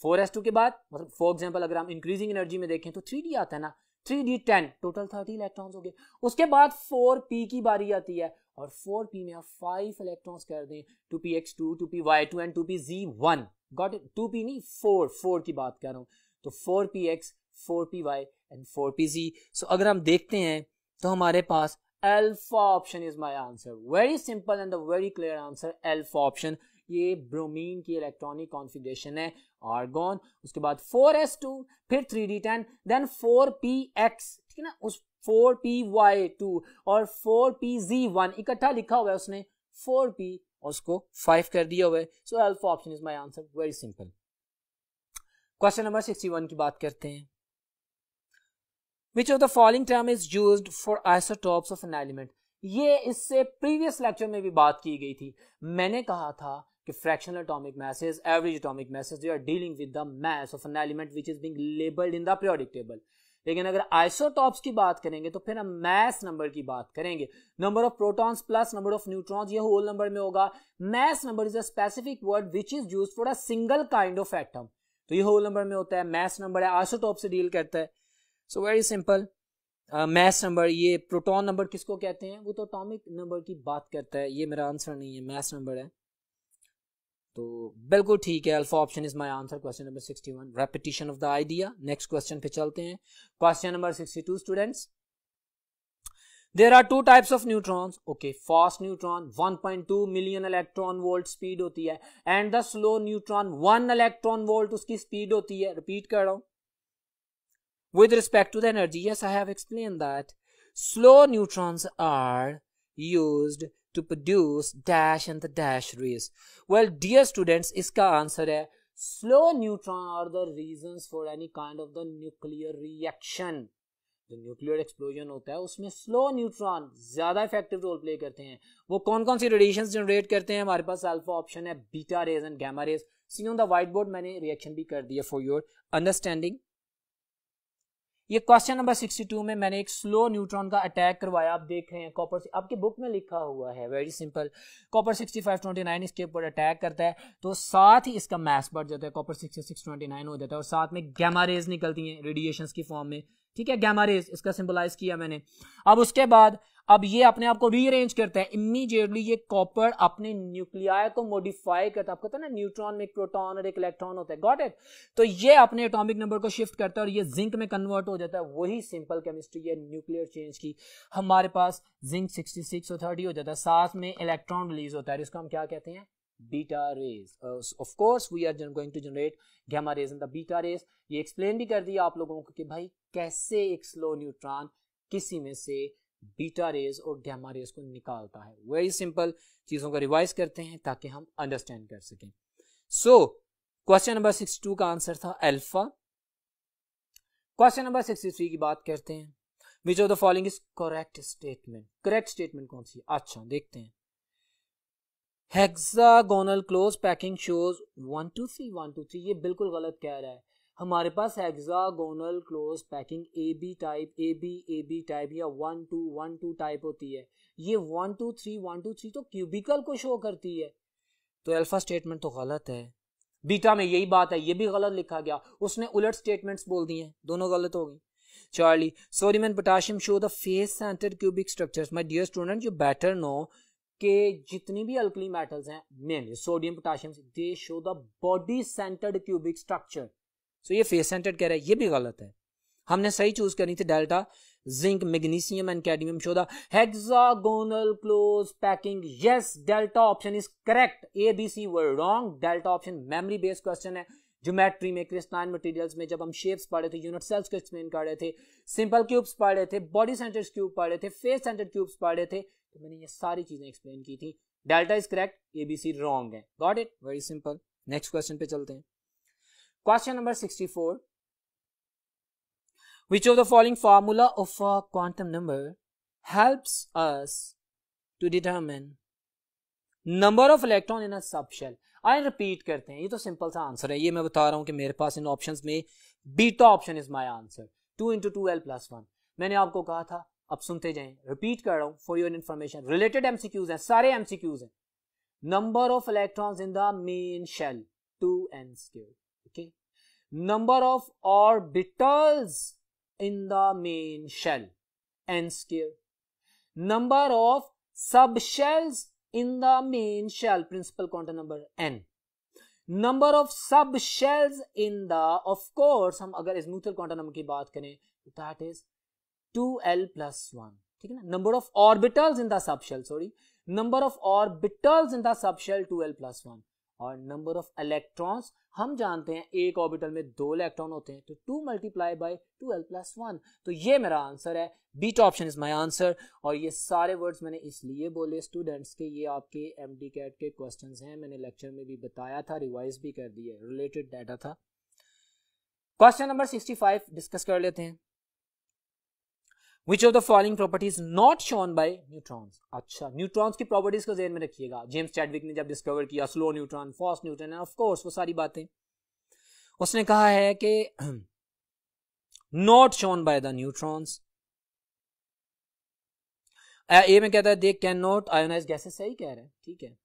Speaker 1: 4s2 के बाद मतलब फॉर एग्जांपल अगर हम इंक्रीजिंग एनर्जी में देखें तो 3d आता है ना, 3d10 टोटल 30 इलेक्ट्रॉन्स हो गए। उसके बाद 4p की बारी आती है और 4p में आप 5 इलेक्ट्रॉन्स कर दें 2px2 2py2 and 2pz1 got it. 2p नहीं 4 की बात कर रहा हूं तो 4px 4py एंड 4pz। सो अगर हम देखते हैं तो हमारे पास alpha option is my answer. Very simple and the very clear answer alpha option. ये ब्रोमीन की इलेक्ट्रॉनिक कॉन्फ़िगरेशन है आर्गन। उसके बाद 4s2 फिर 3d10 देन 4px ठीक है ना, उस 4py2 और 4pz1 इकट्ठा लिखा हुआ है उसने 4p और उसको 5 कर दिया हुआ है। सो alpha option is my answer. Very simple. Question number 61 की बात करते हैं। Which of the following term is used for isotopes of an element? ये इससे प्रीवियस लेक्चर में भी बात की गई थी। मैंने कहा था कि fractional atomic masses, average atomic masses, they are dealing with the mass of an element which is being labeled in the periodic table. लेकिन अगर आइसोटॉप्स की बात करेंगे तो फिर हम मैस नंबर की बात करेंगे। Number of protons plus number of neutrons ये होल नंबर में होगा। Mass number is a specific word which is used for a single kind of atom, तो ये होल नंबर में होता है। मैस नंबर है आइसोटॉप से डील करता है। So very simple. Mass number, ये प्रोटॉन नंबर किसको कहते हैं, वो तो एटॉमिक नंबर की बात करता है। ये मेरा आंसर नहीं है, मैस नंबर है। तो बिल्कुल ठीक है, alpha option is my answer. Question number 61 repetition of the idea. Next question पे चलते हैं। Question number 62 students. There are two types of neutrons. Okay, fast neutron 1.2 million electron volt speed होती है and the slow neutron 1 electron volt उसकी speed होती है। Repeat कर रहा हूं। With respect to the energy, yes, I have explained that. Slow neutrons are used to produce dash and the dash rays. Well, dear students, इसका answer है slow neutron are the reasons for any kind of the nuclear reaction. जो nuclear explosion होता है उसमें slow neutron ज्यादा effective role play करते हैं। वो कौन कौन सी रेडिएशंस जनरेट करते हैं? हमारे पास अल्फा ऑप्शन है, beta rays and gamma rays. See on the white board मैंने रिएक्शन भी कर दिया फॉर योर अंडरस्टैंडिंग। ये क्वेश्चन नंबर 62 में मैंने एक स्लो न्यूट्रॉन का अटैक करवाया। आप देख रहे हैं कॉपर, आपकी बुक में लिखा हुआ है। Very simple. कॉपर 6529 इसके ऊपर अटैक करता है तो साथ ही इसका मास बढ़ जाता है, कॉपर 6629 हो जाता है और साथ में गैमा रेज निकलती हैं रेडिएशंस की फॉर्म में। ठीक है, गैमा रेज इसका सिंबलाइज किया मैंने। अब उसके बाद अब ये अपने आप को रीअरेंज करता है इमीडिएटली। ये कॉपर अपने न्यूक्लियाई को मॉडिफाई करता है। आपको पता है ना, न्यूट्रॉन में एक प्रोटॉन और एक इलेक्ट्रॉन होता है। Got it. तो ये अपने एटॉमिक नंबर को शिफ्ट करता है और ये जिंक में कन्वर्ट हो जाता है। वही सिंपल केमिस्ट्री है न्यूक्लियर चेंज की। हमारे पास जिंक 66 और 30 हो जाता है, साथ में इलेक्ट्रॉन रिलीज होता है, इसको हम क्या कहते हैं? Beta rays. Of course we are going to generate gamma rays and the beta rays. ये एक्सप्लेन भी कर दिया आप लोगों को कि भाई कैसे एक स्लो न्यूट्रॉन किसी में से बीटा रेज और गामा रेज को निकालता है। Very simple. चीजों को रिवाइज करते हैं ताकि हम अंडरस्टैंड कर सकें। सो क्वेश्चन नंबर 62 का आंसर था अल्फा। क्वेश्चन नंबर 63 की बात करते हैं। विच of the following is correct statement? Correct statement कौन सी? अच्छा देखते हैं। Hexagonal close packing shows 1 2 3 1 2 3। ये बिल्कुल गलत कह रहा है। हमारे पास hexagonal close packing A B type या 1 2 1 2 टाइप होती है। ये 1 2 3 1 2 3 तो क्यूबिकल को शो करती है। तो अल्फा स्टेटमेंट तो गलत है। बीटा में यही बात है, ये भी गलत लिखा गया। उसने उलट स्टेटमेंट्स बोल दिए, दोनों गलत हो गई। Charlie, sodium and potassium show the face centred cubic structures. My dear student, you better know कि जितनी भी अल्कली मेटल्स हैं, mainly sodium potassium, they show the body centred cubic structure. So ये फेस सेंटर्ड कह रहा है, ये भी गलत है। हमने सही चूज करनी थी delta, zinc, magnesium and cadmium show the hexagonal close packing. Yes, delta option is correct. A B C were wrong. Delta option memory based question है। ज्योमेट्री में, क्रिस्टलाइन मटेरियल्स में जब हम शेप्स पढ़ रहे थे, यूनिट सेल्स को explain कर रहे थे, सिंपल क्यूब्स पढ़ रहे थे, बॉडी सेंटर्ड क्यूब पढ़ रहे थे, फेस सेंटर्ड क्यूब्स पढ़ रहे थे, तो मैंने ये सारी चीजें एक्सप्लेन की थी। Delta is correct, A B C wrong है। Got it? Very simple. Next question पे चलते हैं। Question number 64। Which of the following formula of a quantum number helps us to determine number of electron in a subshell? आइए repeat करते हैं। ये तो simple सा आंसर है। ये मैं बता रहा हूं कि मेरे पास इन ऑप्शंस में beta option is my answer. 2 × 2l + 1। मैंने आपको कहा था अब सुनते जाएं, रिपीट कर रहा हूं for your information, related MCQs हैं, सारे एमसीक्यूज हैं. Number of electrons in the main shell 2n². Okay, number of orbitals in the main shell n². Number of subshells in the main shell, principal quantum number n. Number of subshells in the, of course हम अगर smoother quantum number की बात करें तो that is 2l+1. ठीक है ना. Number of orbitals in the subshell, sorry, number of orbitals in the subshell 2l+1. और नंबर ऑफ इलेक्ट्रॉन्स हम जानते हैं एक ऑर्बिटल में 2 इलेक्ट्रॉन होते हैं, तो 2 मल्टीप्लाई बाय 2l+1. तो ये मेरा आंसर है, beta option is my answer. और ये सारे वर्ड्स मैंने इसलिए बोले स्टूडेंट्स के ये आपके एमडी कैट के क्वेश्चंस हैं, मैंने लेक्चर में भी बताया था, रिवाइज भी कर दिया, रिलेटेड डाटा था. क्वेश्चन नंबर 65 डिस्कस कर लेते हैं. Which of the following properties not shown by neutrons? अच्छा, न्यूट्रॉन्स की प्रॉपर्टीज को ध्यान में रखिएगा. जेम्स चैडविक ने जब डिस्कवर किया slow neutron, fast neutron, of course वो सारी बातें उसने कहा है कि not shown by the neutrons. A में कहता है they can not ionise gases, सही कह रहे हैं, ठीक है.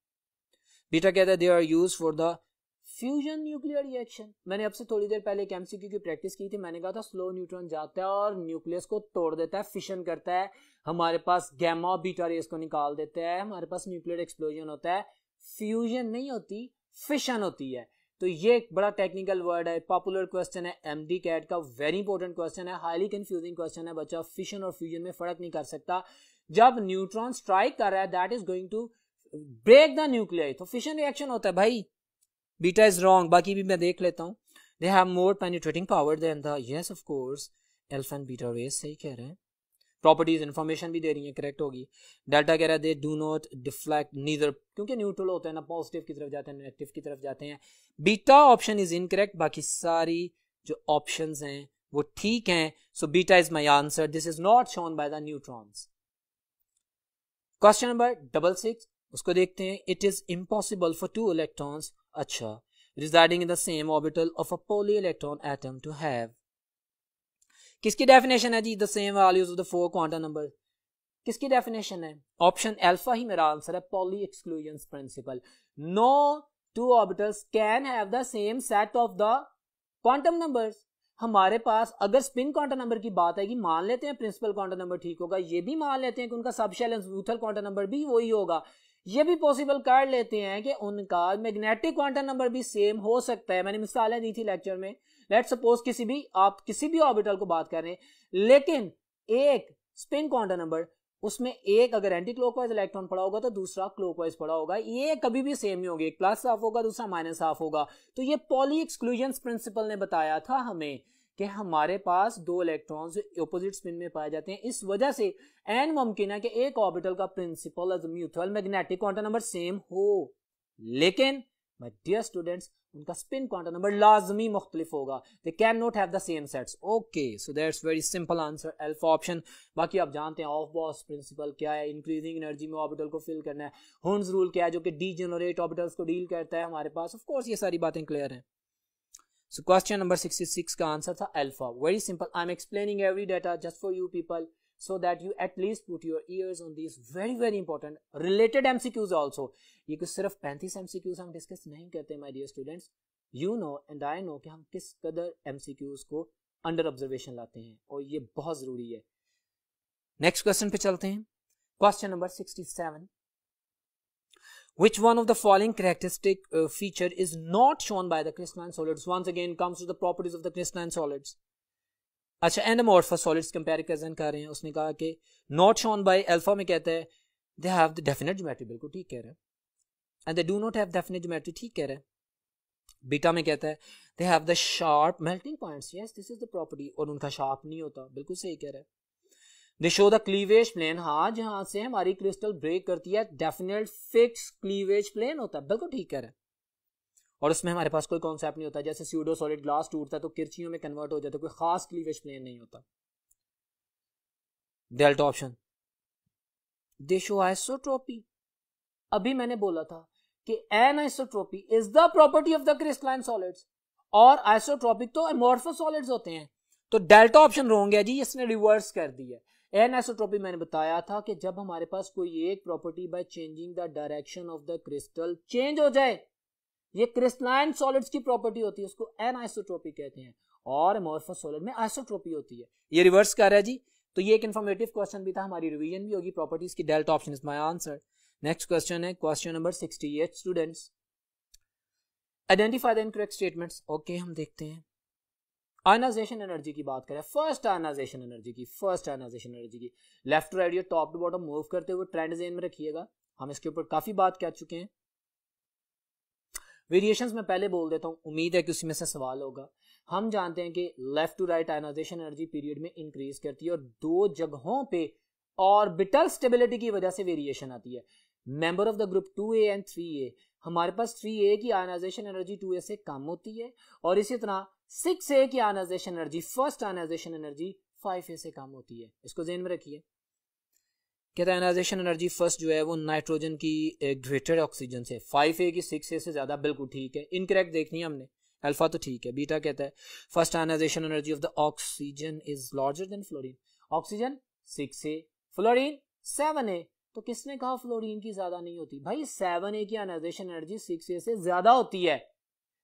Speaker 1: बीटा कहता है they are used for the fusion nuclear reaction. मैंने आपसे थोड़ी देर पहले एक एमसीक्यू की प्रैक्टिस की थी, मैंने कहा था स्लो न्यूट्रॉन जाता है और न्यूक्लियस को तोड़ देता है, फिशन करता है, हमारे पास गैमा बीटा रेस को निकाल देता है, हमारे पास न्यूक्लियर एक्सप्लोजन होता है. फ्यूजन नहीं होती, फिशन होती है. तो ये एक बड़ा टेक्निकल वर्ड है, पॉपुलर क्वेश्चन है एमडी कैट का, वेरी इंपॉर्टेंट क्वेश्चन है, हाईली कंफ्यूजिंग क्वेश्चन है. बच्चा फिशन और फ्यूजन में फर्क नहीं कर सकता. जब न्यूट्रॉन स्ट्राइक कर रहा है that is going to break the nuclear, तो फिशन रिएक्शन होता है भाई. बीटा इज रॉन्ग, बाकी भी मैं देख लेता हूं. They have more penetrating power than the, yes of course, alpha and beta rays, सही कह रहे हैं. प्रॉपर्टीज इंफॉर्मेशन भी दे रही है, करेक्ट होगी. डेल्टा कह रहा है they do not deflect neither, क्योंकि न्यूट्रल होते हैं ना, पॉजिटिव की तरफ जाते हैं नेगेटिव की तरफ जाते हैं. बीटा ऑप्शन इज इनकरेक्ट, बाकी सारी जो ऑप्शंस हैं वो ठीक हैं. So beta is my answer, this is not shown by the neutrons. Question number 66 उसको देखते हैं. It is impossible for 2 electrons, अच्छा, residing in the same orbital of a poly-electron atom to have. किसकी definition है जी? the same values of the 4 quantum numbers. किसकी definition है? Option alpha ही मेरा answer है, poly exclusion principal. No 2 orbitals can have the same set of the quantum numbers. हमारे पास अगर spin quantum number की बात आएगी, मान लेते हैं प्रिंसिपल क्वांटम नंबर ठीक होगा, ये भी मान लेते हैं कि उनका सबशेल न्यूट्रल क्वांटम नंबर भी वही होगा, ये भी पॉसिबल कर लेते हैं कि उनका मैग्नेटिक क्वांटम नंबर भी सेम हो सकता है. मैंने मिसालें दी थी लेक्चर में. लेट्स सपोज आप किसी भी ऑर्बिटल को बात कर रहे हैं, लेकिन एक स्पिन क्वांटम नंबर, उसमें एक अगर एंटी क्लॉकवाइज इलेक्ट्रॉन पड़ा होगा तो दूसरा क्लॉकवाइज पड़ा होगा, ये कभी भी सेम नहीं होगी, एक प्लस हाफ होगा दूसरा माइनस हाफ होगा. तो ये पॉली एक्सक्लूजन प्रिंसिपल ने बताया था हमें कि हमारे पास 2 इलेक्ट्रॉन्स ऑपोजिट स्पिन में पाए जाते हैं, इस वजह से एन मुमकिन है कि एक ऑर्बिटल का principal azimuthal magnetic quantum number same हो, लेकिन माय डियर स्टूडेंट्स उनका स्पिन क्वांटम नंबर लाजमी मुख्तलिफ होगा. They can not have the same sets. Okay, so that's very simple answer, alpha option. बाकी आप जानते हैं ऑफ बॉस प्रिंसिपल क्या है, इंक्रीजिंग एनर्जी में ऑर्बिटल को फिल करना है. हुन्स रूल क्या है जो कि डीजेनरेट ऑर्बिटल्स को डील करता है हमारे पास. ऑफ कोर्स ये सारी बातें क्लियर हैं. So question number 66 का आंसर था alpha. Very simple. I'm explaining every data just for you people so that you at least put your ears on these very important related MCQs also. ये कुछ सिर्फ 35 MCQs हम discuss नहीं करते my dear students. You know and I know कि हम किस कदर MCQs को अंडर ऑब्जर्वेशन लाते हैं और ये बहुत जरूरी है. नेक्स्ट क्वेश्चन पे चलते हैं. Question number 67. Which one of the following characteristic feature is not shown by the crystalline solids? Once again comes to the properties of the crystalline solids. अच्छा, एंडोमॉर्फस सॉलिड्स कंपैरिजन कर रहे हैं. उसने कहा कि not shown by अल्फा में कहता है they have the definite geometry, बिल्कुल ठीक कह रहे हैं, and they do not have definite geometry, ठीक कह रहे हैं. बीटा में कहता है they have the sharp melting points. Yes, this is the property. और उनका शार्प नहीं होता, बिल्कुल सही कह रहे हैं. They show the cleavage plane, हाँ जहां से हमारी क्रिस्टल ब्रेक करती है डेफिनेट फिक्स क्लीवेज प्लेन होता है, बिल्कुल ठीक है. और उसमें हमारे पास कोई कॉन्सेप्ट नहीं होता, जैसे स्यूडो सॉलिड ग्लास टूटता है तो किरचियों में कन्वर्ट हो जाता है, कोई खास क्लीवेज प्लेन नहीं होता. Delta option. They show isotropy. अभी मैंने बोला था कि anisotropy is the property of the crystalline solids, और आइसोट्रोपिक तो एमॉर्फस सॉलिड्स होते हैं. तो डेल्टा ऑप्शन रॉन्ग है जी, इसने रिवर्स कर दिया। एनिसोट्रॉपी मैंने बताया था कि जब हमारे पास कोई एक property bye changing the direction of the crystal change हो जाए, ये क्रिस्टलाइन सॉलिड्स की प्रॉपर्टी होती है, उसको एनिसोट्रॉपी कहते हैं, और अमोर्फस सॉलिड में आइसोट्रॉपी होती है। ये रिवर्स कर रहा है जी। तो ये एक इंफॉर्मेटिव क्वेश्चन भी था, हमारी रिवीजन भी होगी प्रॉपर्टीज की। Delta option is my answer. Next question है question number 68 students, identify the incorrect statements. Okay, हम देखते हैं आयनाइजेशन एनर्जी की बात करें। फर्स्ट आयनाइजेशन एनर्जी की left to right, top to bottom move करते हुए ट्रेंड ज़हन में रखिएगा। हम इसके ऊपर काफी बात कर चुके हैं। वेरिएशंस में पहले बोल देता हूं, उम्मीद है कि उसी में से सवाल होगा। हम जानते हैं कि left to right ionization energy period में इंक्रीज करती है और दो जगहों पे ऑर्बिटल स्टेबिलिटी की वजह से वेरिएशन आती है। Member of the group 2a and 3a, हमारे पास 3a की आयनाइजेशन एनर्जी 2a से कम होती है, और इसी तरह 6a की ionization energy, first ionization energy 5a से कम होती है। इसको ध्यान में रखिए। कहता है आयनाइजेशन एनर्जी फर्स्ट जो है वो नाइट्रोजन की ग्रेटर ऑक्सीजन से, 5a की 6a से ज्यादा, बिल्कुल ठीक है। इनकरेक्ट देखनी है हमने, अल्फा तो ठीक है। बीटा कहता है first ionization energy of the oxygen is larger than fluorine. Oxygen 6a, fluorine 7a। तो किसने कहा फ्लोरीन की ज्यादा नहीं होती? भाई 7a की आयनाइजेशन एनर्जी 6a से ज्यादा होती है।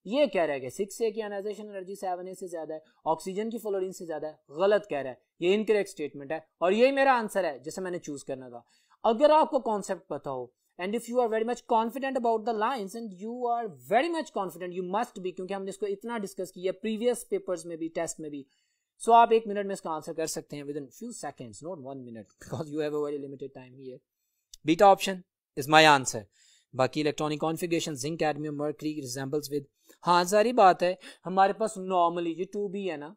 Speaker 1: ये कह रहा है कि 6a की आयनाइजेशन एनर्जी 7a से ज्यादा है, ऑक्सीजन की फ्लोरीन से ज्यादा है। गलत कह रहा है, ये इनकरेक्ट स्टेटमेंट है, और यही मेरा आंसर है जिसे मैंने चूज करना था। अगर आपको कॉन्सेप्ट पता हो, and if you are very much confident about the lines, and you are very much confident, you must be, क्योंकि हमने इसको इतना डिस्कस किया प्रीवियस पेपर्स में भी, टेस्ट में भी। सो आप 1 मिनट में इसका आंसर कर सकते हैं within few seconds, not 1 minute, because you have a very limited time here. Beta option is my answer. बाकी electronic configuration zinc, cadmium, mercury resembles with, हाँ सारी बात है। हमारे पास नॉर्मली ये 2b है ना,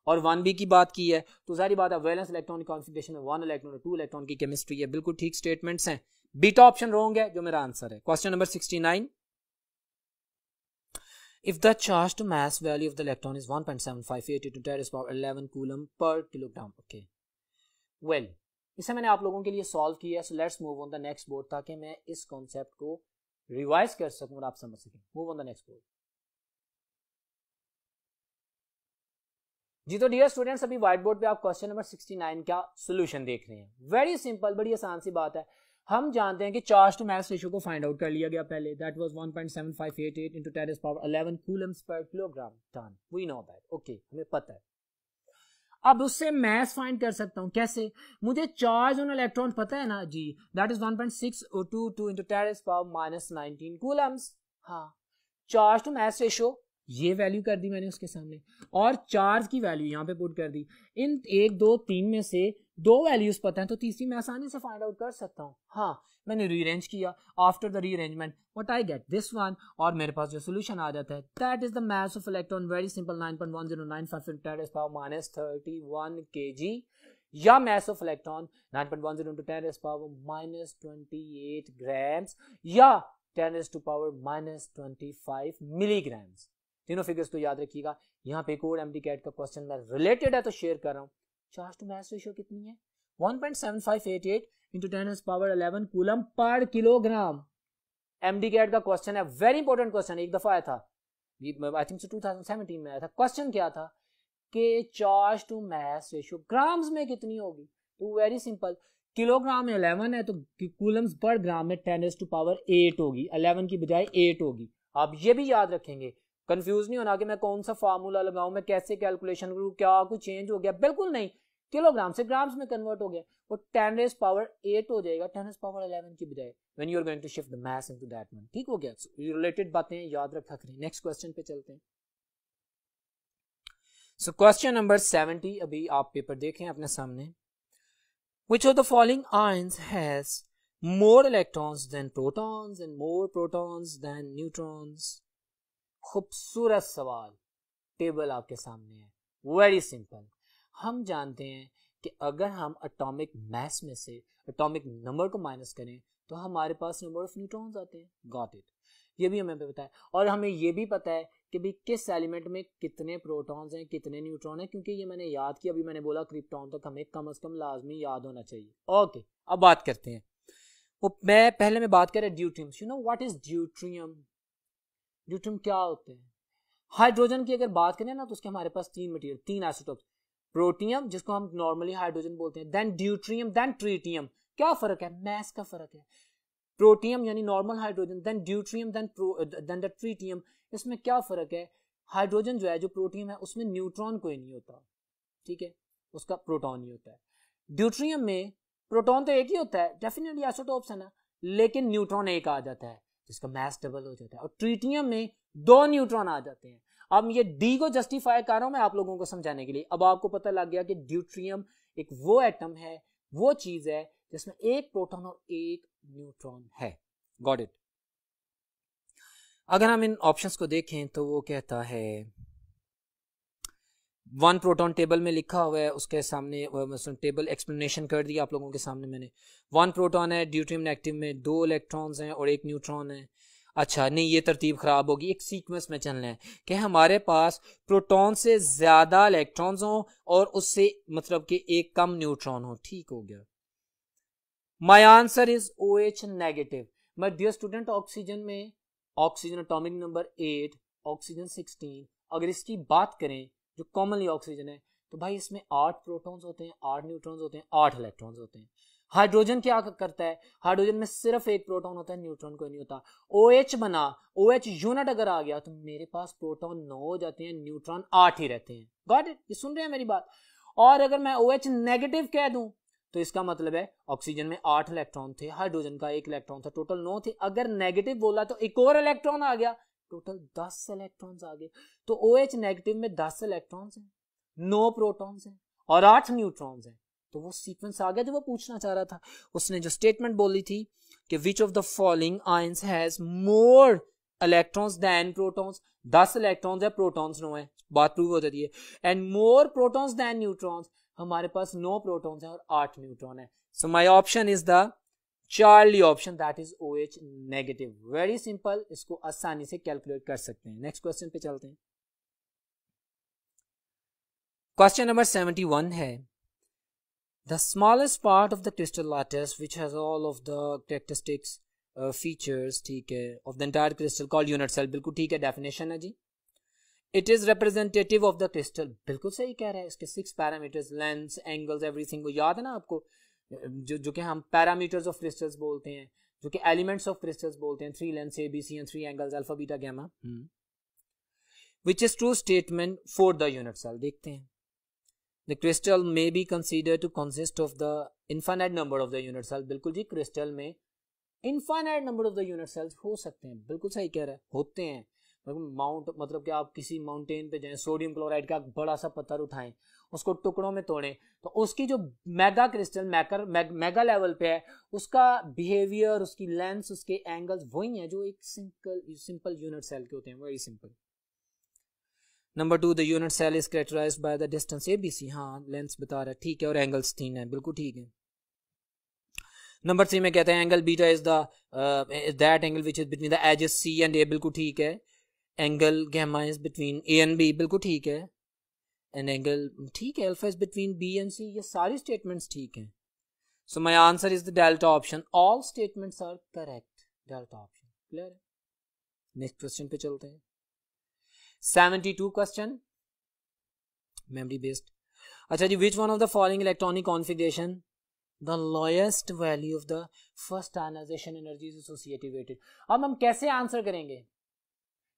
Speaker 1: और 1b की बात की है, तो सारी बात है वैलेंस इलेक्ट्रॉनिक कॉन्फ़िगरेशन में 1 इलेक्ट्रॉन और 2 इलेक्ट्रॉन की केमिस्ट्री है। बिल्कुल ठीक स्टेटमेंट्स हैं। बीटा ऑप्शन रॉन्ग है, जो मेरा आंसर है। Question number 69, if the charge to mass value of the electron is 1.758 into 10 power 11 coulomb per kilogram. Okay, well, इसे मैंने आप लोगों के लिए सॉल्व किया। सो let's move on the next board, ताकि मैं इस कॉन्सेप्ट को रिवाइज कर सकूं और आप समझ सकें। Move on the next board. जी तो डियर स्टूडेंट्स, अभी व्हाइट बोर्ड पे आप क्वेश्चन नंबर 69 का सॉल्यूशन देख रहे हैं। वेरी सिंपल, बड़ी आसान सी बात है। हम जानते हैं कि चार्ज टू मास रेशियो को फाइंड आउट कर लिया गया पहले, that was 1.7588 into 10 power 11 coulombs पर kilogram ton. We know that, okay, हमें पता है। अब उससे मास फाइंड कर सकता हूं कैसे? मुझे चार्ज ऑन इलेक्ट्रॉन पता है ना जी, that is 1.622 into 10 power -19 coulombs. हाँ, चार्ज टू मास रेशियो ये वैल्यू कर दी मैंने उसके सामने, और चार्ज की वैल्यू यहाँ पे पुट कर दी। इन 1 2 3 में से 2 वैल्यूज पता है, तो तीसरी मैं आसानी से फाइंड आउट कर सकता हूँ। हाँ, मैंने रीअरेंज किया, after the rearrangement what I get this one, और मेरे पास जो सोल्यूशन आ जाता है, that is the mass of electron, very simple, 9.1095 into 10 power -31 kg, या mass of electron 9.10 into 10 power -28 grams, या 10 power -25 milligrams। तीनों फिगर्स तो याद रखिएगा। यहाँ पे एक और एमडी कैट का क्वेश्चन में रिलेटेड है तो शेयर कर रहा हूँ। चार्ज टू मास रेशियो कितनी है? 1.7588 into 10 power 11 coulomb per kilogram. MDCAT का क्वेश्चन है, वेरी इंपॉर्टेंट क्वेश्चन, एक दफा आया था, आई थिंक 2017 में आया था। क्वेश्चन क्या था कि charge to mass ratio grams में कितनी होगी? तो वेरी सिंपल, किलोग्राम में 11 है, तो कूलम्स पर ग्राम में 10⁸ होगी, 11 की बजाय 8 होगी। आप ये भी याद रखेंगे, कंफ्यूज नहीं होना कि मैं कौन सा फार्मूला लगाऊं, मैं कैसे कैलकुलेशन करूं, क्या कुछ चेंज हो गया, बिल्कुल नहीं। किलोग्राम से ग्राम्स में कन्वर्ट हो गया, वो 10⁸ हो जाएगा 10⁸11 की बजाय, when you are going to shift the mass into that one. ठीक हो गया? रिलेटेड बातें याद रखा करें। नेक्स्ट क्वेश्चन पे चलते हैं। सो क्वेश्चन नंबर 70, अभी आप पेपर देखें अपने सामने। Which of the following ions has more electrons than protons and more protons than neutrons? खूबसूरत सवाल, टेबल आपके सामने है। वेरी सिंपल, हम जानते हैं कि अगर हम एटॉमिक मास में से एटॉमिक नंबर को माइनस करें तो हमारे पास नंबर ऑफ न्यूट्रॉन्स आते हैं। गॉट इट, ये भी हमें पता है। और हमें ये भी पता है कि भाई किस एलिमेंट में कितने प्रोटॉन्स हैं, कितने न्यूट्रॉन हैं, क्योंकि ये मैंने याद किया, अभी मैंने बोला क्रिप्टॉन तक हमें कम से कम लाजमी याद होना चाहिए। ओके, अब बात करते हैं। वो मैं बात कर रहा deuteriums. You know what is deuterium? Deuterium क्या होते हैं? हाइड्रोजन की अगर बात करें ना, तो उसके हमारे पास 3 मटेरियल, 3 आइसोटोप्स, प्रोटियम जिसको हम नॉर्मली हाइड्रोजन बोलते हैं, देन ड्यूट्रियम, देन ट्रीटियम। क्या फर्क है? मैस का फर्क है। प्रोटियम यानी normal hydrogen, then deuterium, then the tritium. इसमें क्या फर्क है? हाइड्रोजन जो है, जो प्रोटियम है, उसमें न्यूट्रॉन कोई नहीं होता, ठीक है, उसका प्रोटॉन ही होता है। ड्यूट्रियम में प्रोटॉन तो एक ही होता है, डेफिनेटली आइसोटोप्स है ना, लेकिन न्यूट्रॉन एक आ जाता है, जिसका मास डबल हो जाता है। और ट्रीटियम में 2 न्यूट्रॉन आ जाते हैं। अब ये डी को जस्टिफाई कर रहा हूं मैं आप लोगों को समझाने के लिए। अब आपको पता लग गया कि ड्यूट्रियम एक वो एटम है, वो चीज है जिसमें एक प्रोटॉन और एक न्यूट्रॉन है। Got it. अगर हम इन ऑप्शंस को देखें तो वो कहता है 1 प्रोटॉन टेबल में लिखा हुआ है, उसके सामने टेबल एक्सप्लेनेशन कर दिया आप लोगों के सामने मैंने। 1 प्रोटॉन है, ड्यूट्रियम नेगेटिव में 2 इलेक्ट्रॉन्स हैं और 1 न्यूट्रॉन है। अच्छा नहीं, ये तरतीब खराब होगी, एक सीक्वेंस में चलना है कि हमारे पास प्रोटॉन से ज्यादा इलेक्ट्रॉन्स हो और उससे मतलब कि एक कम न्यूट्रॉन हो। ठीक हो गया। My answer is OH negative. My dear student, oxygen में ऑक्सीजन एटॉमिक नंबर 8, ऑक्सीजन 16, अगर इसकी बात करें जो कॉमनली ऑक्सीजन है, तो भाई इसमें 8 प्रोटॉन्स होते हैं, 8 न्यूट्रॉन्स होते हैं, 8 इलेक्ट्रॉन्स होते हैं। हाइड्रोजन क्या करता है? हाइड्रोजन में सिर्फ एक प्रोटॉन होता है, न्यूट्रॉन कोई नहीं होता। OH बना, OH यूनिट अगर आ गया तो मेरे पास प्रोटॉन 9 हो जाते हैं, न्यूट्रॉन 8 ही रहते हैं। Got it? ये सुन रहे हैं मेरी बात? और अगर मैं OH नेगेटिव कह दूं तो इसका मतलब है ऑक्सीजन में 8 इलेक्ट्रॉन थे, हाइड्रोजन का 1 इलेक्ट्रॉन था, टोटल 9 थे। अगर नेगेटिव बोला तो एक और इलेक्ट्रॉन आ गया, टोटल 10 इलेक्ट्रॉन्स आ गए। तो OH नेगेटिव में 10 इलेक्ट्रॉन्स हैं, 9 प्रोटॉन्स हैं और 8 न्यूट्रॉन्स हैं। तो वो सीक्वेंस आ गया जो वो पूछना चाह रहा था। उसने जो स्टेटमेंट बोली थी कि which of the following ions has more electrons than protons, 10 electrons है, प्रोटॉन्स 9 है, बात प्रूव हो जाती है। And more protons than neutrons, हमारे पास 9 प्रोटॉन्स हैं और 8 न्यूट्रॉन है। So my option is the Charlie option, that is OH negative. Very simple, इसको आसानी से कैलकुलेट कर सकते हैं। नेक्स्ट क्वेश्चन पे चलते हैं। क्वेश्चन नंबर 71 है, the smallest part of the crystal lattice which has all of the characteristics features, ठीक है, of the entire crystal called unit cell। बिल्कुल ठीक है, डेफिनेशन है जी। It is representative of the crystal, बिल्कुल सही कह रहा है। इसके 6 पैरामीटर्स, लेंस, एंगल्स, एवरीथिंग, वो याद है ना आपको, जो कि हम पैरामीटर्स ऑफ क्रिस्टल्स बोलते हैं, जो कि एलिमेंट्स ऑफ क्रिस्टल्स बोलते हैं। 3 lens ABC and 3 angles alpha beta gamma, which is true statement for the unit cell। देखते हैं। The crystal may be considered to consist of the infinite number of the unit cells। बिल्कुल जी, crystal में infinite number of the unit cells हो सकते हैं। बिल्कुल सही कह रहा है, होते हैं। माउंट मतलब कि आप किसी माउंटेन पे जाएं, सोडियम क्लोराइड का बड़ा सा पत्थर उठाएं, उसको टुकड़ों में तोड़ें, तो उसकी जो मेगा क्रिस्टल मेगा लेवल पे है, उसका बिहेवियर, उसकी लेंस, उसके एंगल्स वही है जो एक सिंपल यूनिट सेल के होते हैं। Very simple. Number 2, the unit cell is characterized by the distance ABC। हाँ, लेंस बता रहा है, ठीक है, और एंगल्स 3 है, बिल्कुल ठीक है। नंबर 3 में कहते हैं angle beta is that angle which is between the axes C and A। बिल्कुल ठीक है। Angle gamma is between A and B। बिल्कुल ठीक है। एंड एंगल ठीक है, alpha is between B and C। ये सारी स्टेटमेंट्स ठीक हैं। So my answer is the delta option. All statements are correct. Delta option clear है। नेक्स्ट क्वेश्चन पे चलते हैं। 72 क्वेश्चन, मेमोरी बेस्ड। अच्छा जी, which one of the following electronic configuration the lowest value of the first ionization energy is associated. अब हम कैसे answer करेंगे,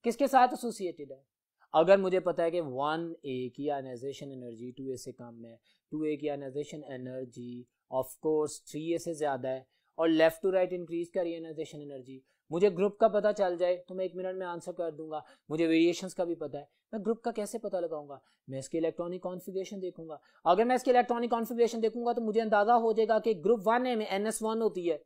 Speaker 1: किसके साथ एसोसिएटेड है? अगर मुझे पता है कि 1A की आयनाइजेशन एनर्जी 2A से कम है, 2A की ionization energy of course 3A से ज्यादा है, और लेफ्ट टू राइट इंक्रीज कर रही है आयनाइजेशन एनर्जी, मुझे ग्रुप का पता चल जाए तो मैं 1 मिनट में आंसर कर दूंगा। मुझे वेरिएशंस का भी पता है, मैं ग्रुप का कैसे पता लगाऊंगा? मैं इसके इलेक्ट्रॉनिक कॉन्फ़िगरेशन देखूंगा। अगर मैं इसके इलेक्ट्रॉनिक कॉन्फ़िगरेशन देखूंगा तो मुझे अंदाजा हो जाएगा कि ग्रुप 1A में NS1 होती है,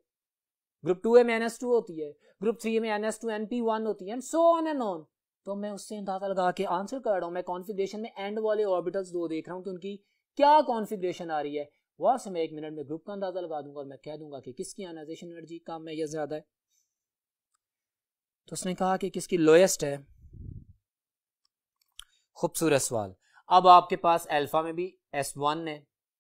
Speaker 1: ग्रुप 2A में NS2 होती है, ग्रुप 3A में NS2NP1 होती है, and so on and on. तो मैं उससे अंदाजा लगा के आंसर कर रहा हूं। मैं कॉन्फ़िगरेशन में एंड वाले ऑर्बिटल्स 2 देख रहा हूं कि उनकी क्या कॉन्फ़िगरेशन आ रही है, वहां से मैं 1 मिनट में ग्रुप का अंदाजा लगा दूंगा और मैं कह दूंगा कि किसकी आयनाइजेशन एनर्जी कम है या ज्यादा है। तो उसने कहा कि किसकी लोएस्ट है। खूबसूरत सवाल। अब आपके पास अल्फा में भी S1 है,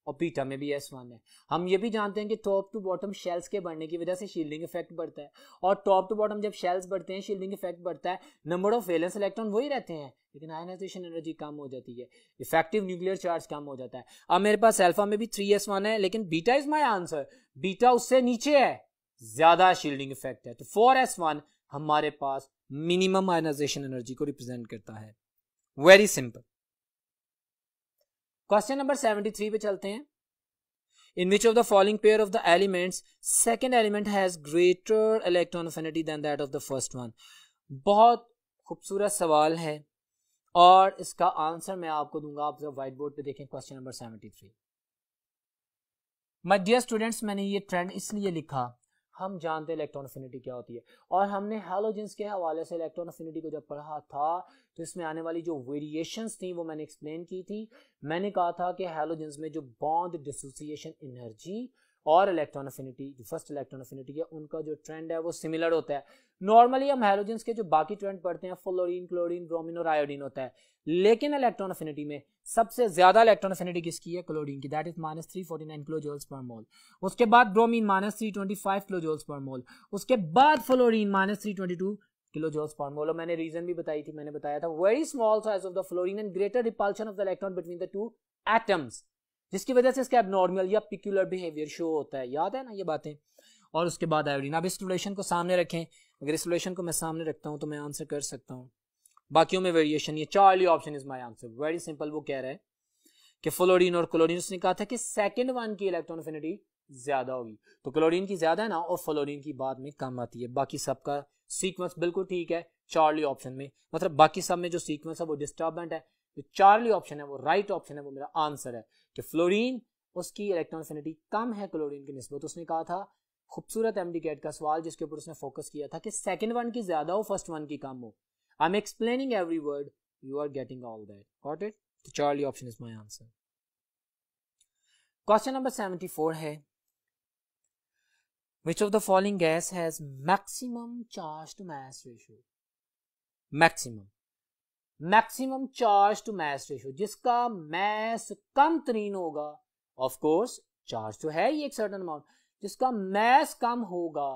Speaker 1: और बीटा में भी S1 है। हम ये भी जानते हैं कि टॉप टू बॉटम शेल्स के बढ़ने की वजह से शील्डिंग इफेक्ट बढ़ता है, और टॉप टू बॉटम जब शेल्स बढ़ते हैं शील्डिंग इफेक्ट बढ़ता है, नंबर ऑफ वैलेंस इलेक्ट्रॉन वही रहते हैं लेकिन आयनाइजेशन एनर्जी कम हो जाती है, इफेक्टिव न्यूक्लियर चार्ज कम हो जाता है। अब मेरे पास अल्फा में भी 3s1 है लेकिन beta is my answer, beta उससे नीचे है, ज्यादा शील्डिंग इफेक्ट है, तो 4s1 हमारे पास मिनिमम आयनाइजेशन एनर्जी को रिप्रेजेंट करता है। Very simple. क्वेश्चन नंबर 73 पे चलते हैं। In which of the following pair of the elements second element has greater electron affinity than that of the first one? बहुत खूबसूरत सवाल है और इसका आंसर मैं आपको दूंगा, आप जरा व्हाइट बोर्ड पे देखें question number 73। My dear students, मैंने ये ट्रेंड इसलिए लिखा, हम जानते हैं इलेक्ट्रॉन अफिनिटी क्या होती है, और हमने हैलोजेंस के हवाले से इलेक्ट्रॉन अफिनिटी को जब पढ़ा था तो इसमें आने वाली जो वेरिएशंस थी वो मैंने एक्सप्लेन की थी। मैंने कहा था कि हैलोजेंस में जो बॉन्ड डिसोसिएशन एनर्जी और इलेक्ट्रॉन अफिनिटी, जो फर्स्ट इलेक्ट्रॉन अफिनिटी है, उनका जो ट्रेंड है वो सिमिलर होता है। नॉर्मली हम हैलोजेंस के जो बाकी ट्रेंड पढ़ते हैं फ्लोरीन, क्लोरीन, ब्रोमीन और आयोडीन होता है, लेकिन इलेक्ट्रॉन अफिनिटी में सबसे ज्यादा इलेक्ट्रॉन अफिनिटी किसकी है? क्लोरीन की, दैट इज -349 किलोजूल्स पर मोल। उसके बाद ब्रोमीन -325 किलोजूल्स पर मोल, उसके बाद फ्लोरीन -322 किलोजूल्स पर मोल। और मैंने रीजन भी बताई थी, मैंने बताया था very small size of the fluorine and greater repulsion of the electron between the two atoms, जिसकी वजह से इसका एबनॉर्मल या पिक्यूलर बिहेवियर शो होता है। याद है ना ये बातें? और उसके बाद आयोडीन। अब इस रिलेशन को सामने रखें, अगर इस रिलेशन को मैं सामने रखता हूं तो मैं आंसर कर सकता हूं। बाकियों में वेरिएशन, ये Charlie option is my answer. Very simple. वो कह रहा है कि फ्लोरीन और क्लोरीन, उसने कहा था कि सेकंड वन की इलेक्ट्रॉन अफिनिटी ज्यादा होगी, तो क्लोरीन की ज्यादा है ना और फ्लोरीन की बाद में कम आती है। बाकी सबका सीक्वेंस बिल्कुल ठीक है चार्ली ऑप्शन में, मतलब बाकी सब में जो सीक्वेंस है वो डिस्टर्बेंट है। जो चार्ली ऑप्शन है वो राइट ऑप्शन है, वो मेरा आंसर है कि फ्लोरीन उसकी इलेक्ट्रॉन अफिनिटी कम है क्लोरीन की निस्बत। उसने कहा था, खूबसूरत एमडीकेट का सवाल जिसके ऊपर उसने फोकस किया था कि सेकंड वन की ज्यादा हो, फर्स्ट वन की कम हो। I am explaining every word, you are getting all that, got it? तो Charlie option is my answer. Question number 74 है, which of the following gas has maximum charge to mass ratio? maximum charge to mass ratio, जिसका mass कम तरीन होगा, of course charge तो है ही एक certain amount, जिसका mass कम होगा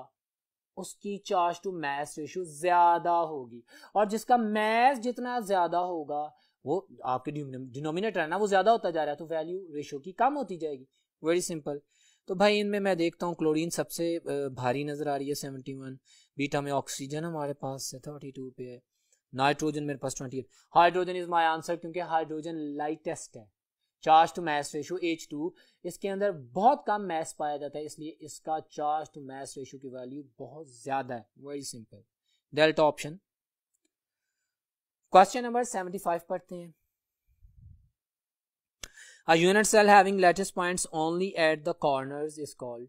Speaker 1: उसकी चार्ज टू mass रेशियो ज्यादा होगी, और जिसका mass जितना ज्यादा होगा वो आपके डिनोमिनेटर है ना, वो ज्यादा होता जा रहा है, तो वैल्यू रेशियो की कम होती जाएगी। Very simple. तो भाई इनमें मैं देखता हूँ क्लोरीन सबसे भारी नजर आ रही है 71, बीटा में ऑक्सीजन हमारे पास 32 पे है, नाइट्रोजन मेरे पास 28। हाइड्रोजन इज माय आंसर क्योंकि हाइड्रोजन लाइटेस्ट है, charge to mass ratio H2, इसके अंदर बहुत कम मैस पाया जाता है, इसलिए इसका चार्ज टू मैस रेशियो की वैल्यू बहुत ज्यादा है। Very simple, delta option. Question number 75 पढ़ते हैं। A unit cell having lattice points only at the corners is called।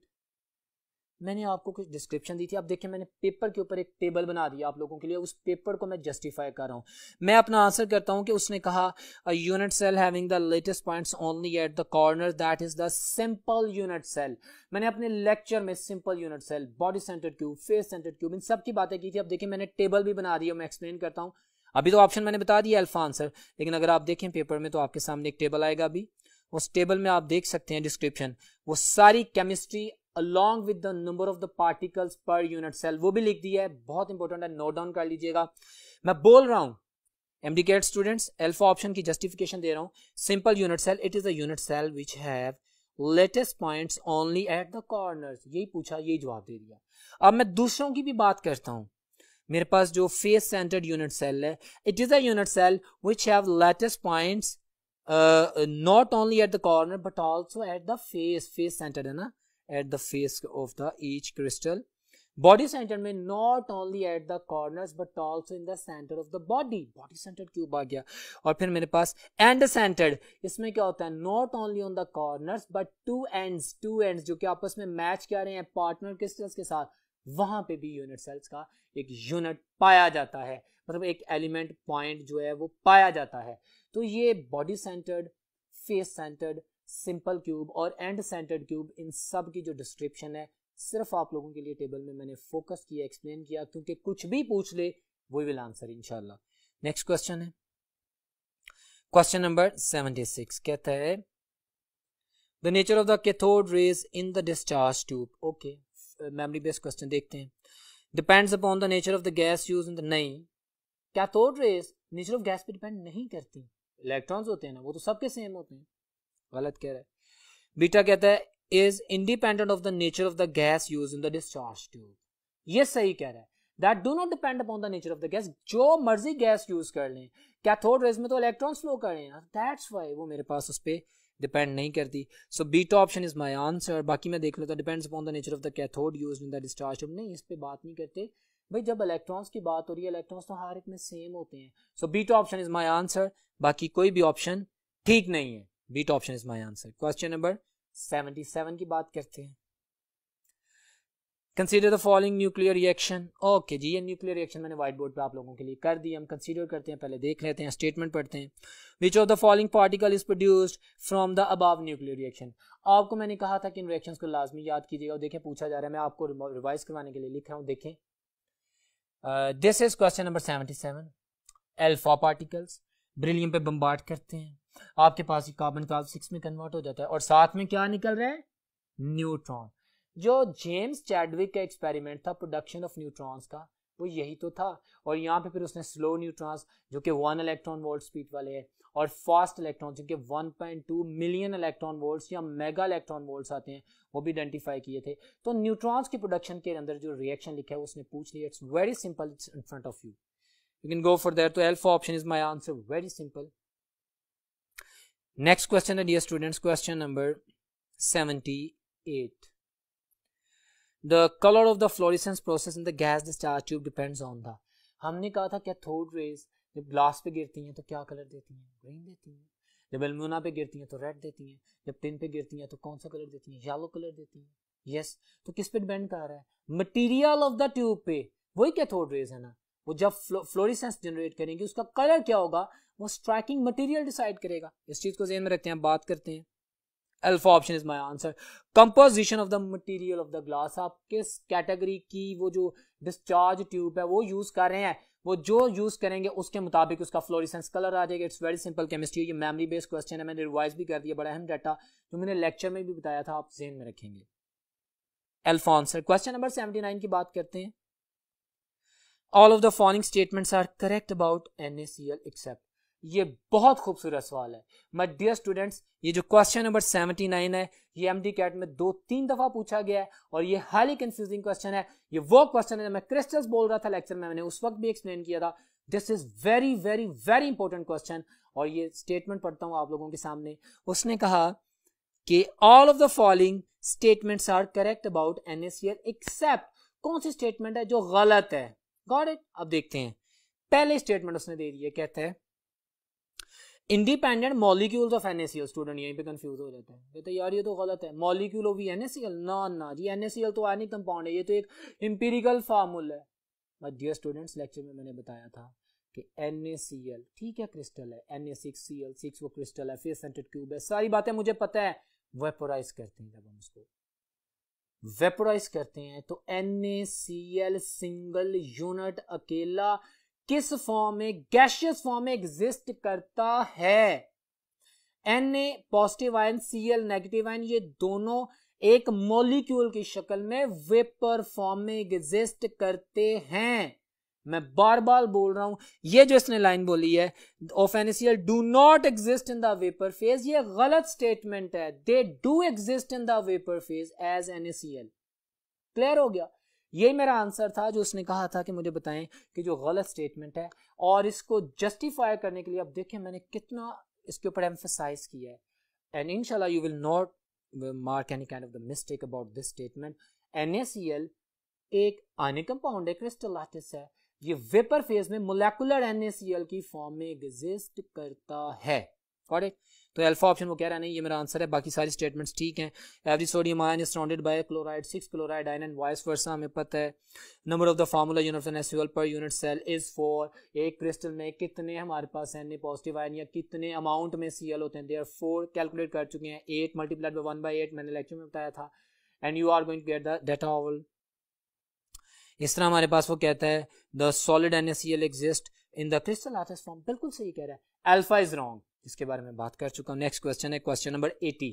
Speaker 1: मैंने आपको कुछ डिस्क्रिप्शन दी थी, अब देखिए मैंने पेपर के ऊपर एक टेबल बना दिया आप लोगों के लिए, उस पेपर को मैं जस्टिफाई कर रहा हूं। मैं अपना आंसर करता हूं कि उसने कहा a unit cell having the lattice points only at the corners that is the simple unit cell। मैंने अपने लेक्चर में simple unit cell, body centred cube, face centred cube, इन सब की बातें की थी। अब देखिए मैंने टेबल भी बना दी है, मैं एक्सप्लेन करता हूँ। अभी तो ऑप्शन मैंने बता दिया अल्फा आंसर, लेकिन अगर आप देखें पेपर में तो आपके सामने एक टेबल आएगा, अभी उस टेबल में आप देख सकते हैं डिस्क्रिप्शन, वो सारी chemistry along with the number of the particles per unit cell वो भी लिख दिया है, बहुत इंपॉर्टेंट है, नोट डाउन कर लीजिएगा। मैं बोल रहा हूं एमडीकेट स्टूडेंट्स, अल्फा ऑप्शन की जस्टिफिकेशन दे रहा हूं। Simple unit cell, it is a unit cell which have lattice points only at the corners. यही पूछा, यही जवाब दे दिया। अब मैं दूसरों की भी बात करता हूं। मेरे पास जो फेस सेंटर्ड यूनिट सेल है, it is a unit cell which have lattice points not only at the corner but also at the face centered है ना, at the face of the each crystal। body centered में not only at the corners but also in the center of the body centered cube आ गया। और फिर मेरे पास end centered, इसमें क्या होता है, not only on the corners but two ends जो कि आपस में मैच कर रहे हैं पार्टनर क्रिस्टल्स के साथ, वहां पे भी यूनिट सेल्स का एक यूनिट पाया जाता है, मतलब एक एलिमेंट पॉइंट जो है वो पाया जाता है। तो ये body centred, face centred, simple cube और एंड सेंटर्ड क्यूब, इन सब की जो डिस्क्रिप्शन है सिर्फ आप लोगों के लिए टेबल में मैंने फोकस किया, एक्सप्लेन किया, क्योंकि कुछ भी पूछ ले वो विल आंसर इंशाल्लाह। नेक्स्ट क्वेश्चन है क्वेश्चन नंबर 76, कहता है the nature of the cathode rays in the discharge tube. Okay, memory based question देखते हैं. Depends upon the nature of the gas use in the. नहीं, cathode rays nature of gas पे depend नहीं करती. Electrons होते हैं ना, वो तो सबके सेम होते हैं. गलत कह रहा है. बीटा कहता है is independent of the nature of the gas use in the discharge tube. ये सही कह रहा है. That do not depend upon the nature of the gas. जो मर्जी गैस यूज कर लें, कैथोड रेज में तो इलेक्ट्रॉन्स फ्लो कर रहे हैं, दैट्स व्हाई वो मेरे पास उस पर डिपेंड नहीं करती. सो beta option is my answer. बाकी मैं देख लेता, depends upon the nature of the cathode used in the discharge tube. नहीं, इस पे बात नहीं करते भाई. जब इलेक्ट्रॉन्स की बात हो रही है, इलेक्ट्रॉन्स तो हर एक में सेम होते हैं. So beta option is my answer. बाकी कोई भी ऑप्शन ठीक नहीं है. Beta option is my answer. Question number 77 की बात करते हैं. Consider the following nuclear reaction. Okay जी, ये न्यूक्लियर रिएक्शन मैंने व्हाइट बोर्ड पे आप लोगों के लिए कर दी. हम कंसीडर करते हैं, पहले देख लेते हैं, स्टेटमेंट पढ़ते हैं. विच of the following particle is produced from the above nuclear reaction. आपको मैंने कहा था कि इन रिएक्शंस को लाजमी याद कीजिएगा. और देखें, पूछा जा रहा है, मैं आपको रिवाइज करवाने के लिए लिख रहा हूँ. देखें, this is question number 77. Alpha particles beryllium पे बम्बार्ड करते हैं, आपके पास ये कार्बन 6 में कन्वर्ट हो जाता है, और साथ में क्या निकल रहा है? न्यूट्रॉन. जो जेम्स चैडविक का एक्सपेरिमेंट था प्रोडक्शन ऑफ न्यूट्रॉन्स का, वो यही तो था. और यहाँ पे फिर उसने स्लो न्यूट्रॉन्स जो कि 1 इलेक्ट्रॉन वोल्ट स्पीड वाले हैं, और फास्ट इलेक्ट्रॉन जिनके 1.2 मिलियन इलेक्ट्रॉन वोल्ट्स या मेगा इलेक्ट्रॉन वोल्ट्स आते हैं, वो भी आइडेंटिफाई किए थे. तो न्यूट्रॉन्स की प्रोडक्शन के अंदर जो रिएक्शन लिखा है उसने पूछ लिया. It's very simple, it's in front of you, you can go for that. तो alpha option is my answer. Very simple. Next question है dear students, question number 78. The color of the fluorescence process in the gas discharge tube depends on the. हमने कहा था cathode rays जब glass पे गिरती हैं तो क्या कलर देती हैं? ग्रीन देती हैं. जब एल्यूमिना पे गिरती हैं तो रेड देती हैं. जब टिन पे गिरती हैं तो कौन सा कलर देती हैं? येलो कलर देती हैं. यस, तो किस पे डिपेंड कर रहा है? मटेरियल ऑफ द ट्यूब पे. वही कैथोड रेज है ना, वो जब फ्लोरेसेंस जनरेट करेंगे उसका कलर क्या होगा, वो स्ट्राइकिंग मटेरियल डिसाइड करेगा. इस चीज को ध्यान में रखते हैं, बात करते हैं. Alpha option is my answer. Composition of the material of the glass. आप किस कैटेगरी की वो जो डिस्चार्ज ट्यूब है वो यूज कर रहे हैं, वो जो यूज करेंगे उसके मुताबिक उसका फ्लोरेसेंस कलर आ जाएगा. It's very simple chemistry. ये मेमोरी बेस्ड क्वेश्चन है, मैंने रिवाइज भी कर दिया. बड़ा अहम डाटा जो मैंने लेक्चर में भी बताया था, आप ज़हन में रखेंगे. Alpha answer. क्वेश्चन नंबर 79 की बात करते हैं. All of the following statements are correct about NaCl except. ये बहुत खूबसूरत सवाल है माय डियर स्टूडेंट्स. ये जो क्वेश्चन नंबर 79 है, ये एमडी कैट में 2-3 दफा पूछा गया है, और ये हाईली कंफ्यूजिंग क्वेश्चन है. ये वो क्वेश्चन है, मैं क्रिस्टल्स बोल रहा था लेक्चर में, मैंने उस वक्त भी एक्सप्लेन किया था. This is very very very important question. और ये स्टेटमेंट पढ़ता हूं आप लोगों के सामने. उसने कहा कि all of the following statements are correct about NaCl except. कौन सी स्टेटमेंट है जो गलत है? Got it. अब देखते हैं. पहले स्टेटमेंट उसने दे दी है, कहता है independent molecules of NaCl. Student यहीं पे कंफ्यूज हो जाता है, कहते यार ये तो गलत है, मॉलिक्यूल ऑफ NaCl. ना जी, NaCl तो आयनिक कंपाउंड है, ये तो एक एम्पिरिकल फार्मूला है. बट डियर स्टूडेंट्स, लेक्चर में मैंने बताया था कि NaCl ठीक है क्रिस्टल है, Na6Cl6 वो क्रिस्टल है, फेस सेंटर्ड क्यूब है, सारी बातें मुझे पता है. वेपोराइज करते हैं, जब हम उसको वेपोराइज करते हैं तो NaCl सिंगल यूनिट अकेला किस फॉर्म में? गैशियस फॉर्म में एग्जिस्ट करता है. Na positive ion, Cl negative ion, ये दोनों एक मॉलिक्यूल की शक्ल में वेपर फॉर्म में एग्जिस्ट करते हैं. मैं बार बार बोल रहा हूं, ये जो इसने लाइन बोली है of NaCl do not exist in the vapour phase, ये गलत स्टेटमेंट है. They do exist in the vapour phase as NaCl. Clear हो गया? यही मेरा आंसर था जो उसने कहा था कि मुझे बताएं कि जो गलत स्टेटमेंट है, और इसको जस्टिफाई करने के लिए अब देखिए मैंने कितना इसके ऊपर एम्फसाइज किया है. एंड इंशाल्लाह you will not mark any kind of the mistake about this statement. NaCl एक आयनिक कंपाउंड है, क्रिस्टल लैटिस है, ये वेपर फेज में मोलेकुलर NaCl की फॉर्म में एग्जिस्ट करता है. करेक्ट? तो अल्फा ऑप्शन वो कह रहा है नहीं, ये मेरा आंसर है. बाकी सारी स्टेटमेंट्स ठीक हैं. Every sodium ion is surrounded by chloride 6 chloride ion and vice versa, हमें पता है. Number of the formula unit of NaCl per unit cell is 4. एक क्रिस्टल में कितने हमारे पास Na पॉजिटिव आयन या कितने अमाउंट में Cl होते हैं? देयर 4 कैलकुलेट कर चुके हैं. 8 मल्टीप्लाइड बाय 1/8 मैंने लेक्चर में बताया था. And you are going to get the data all. इस तरह हमारे पास वो कहता है the solid NaCl exist in the crystal lattice form. बिल्कुल सही कह रहा है. अल्फा इज रॉन्ग, इसके बारे में बात कर चुका हूं. नेक्स्ट क्वेश्चन है क्वेश्चन नंबर 80.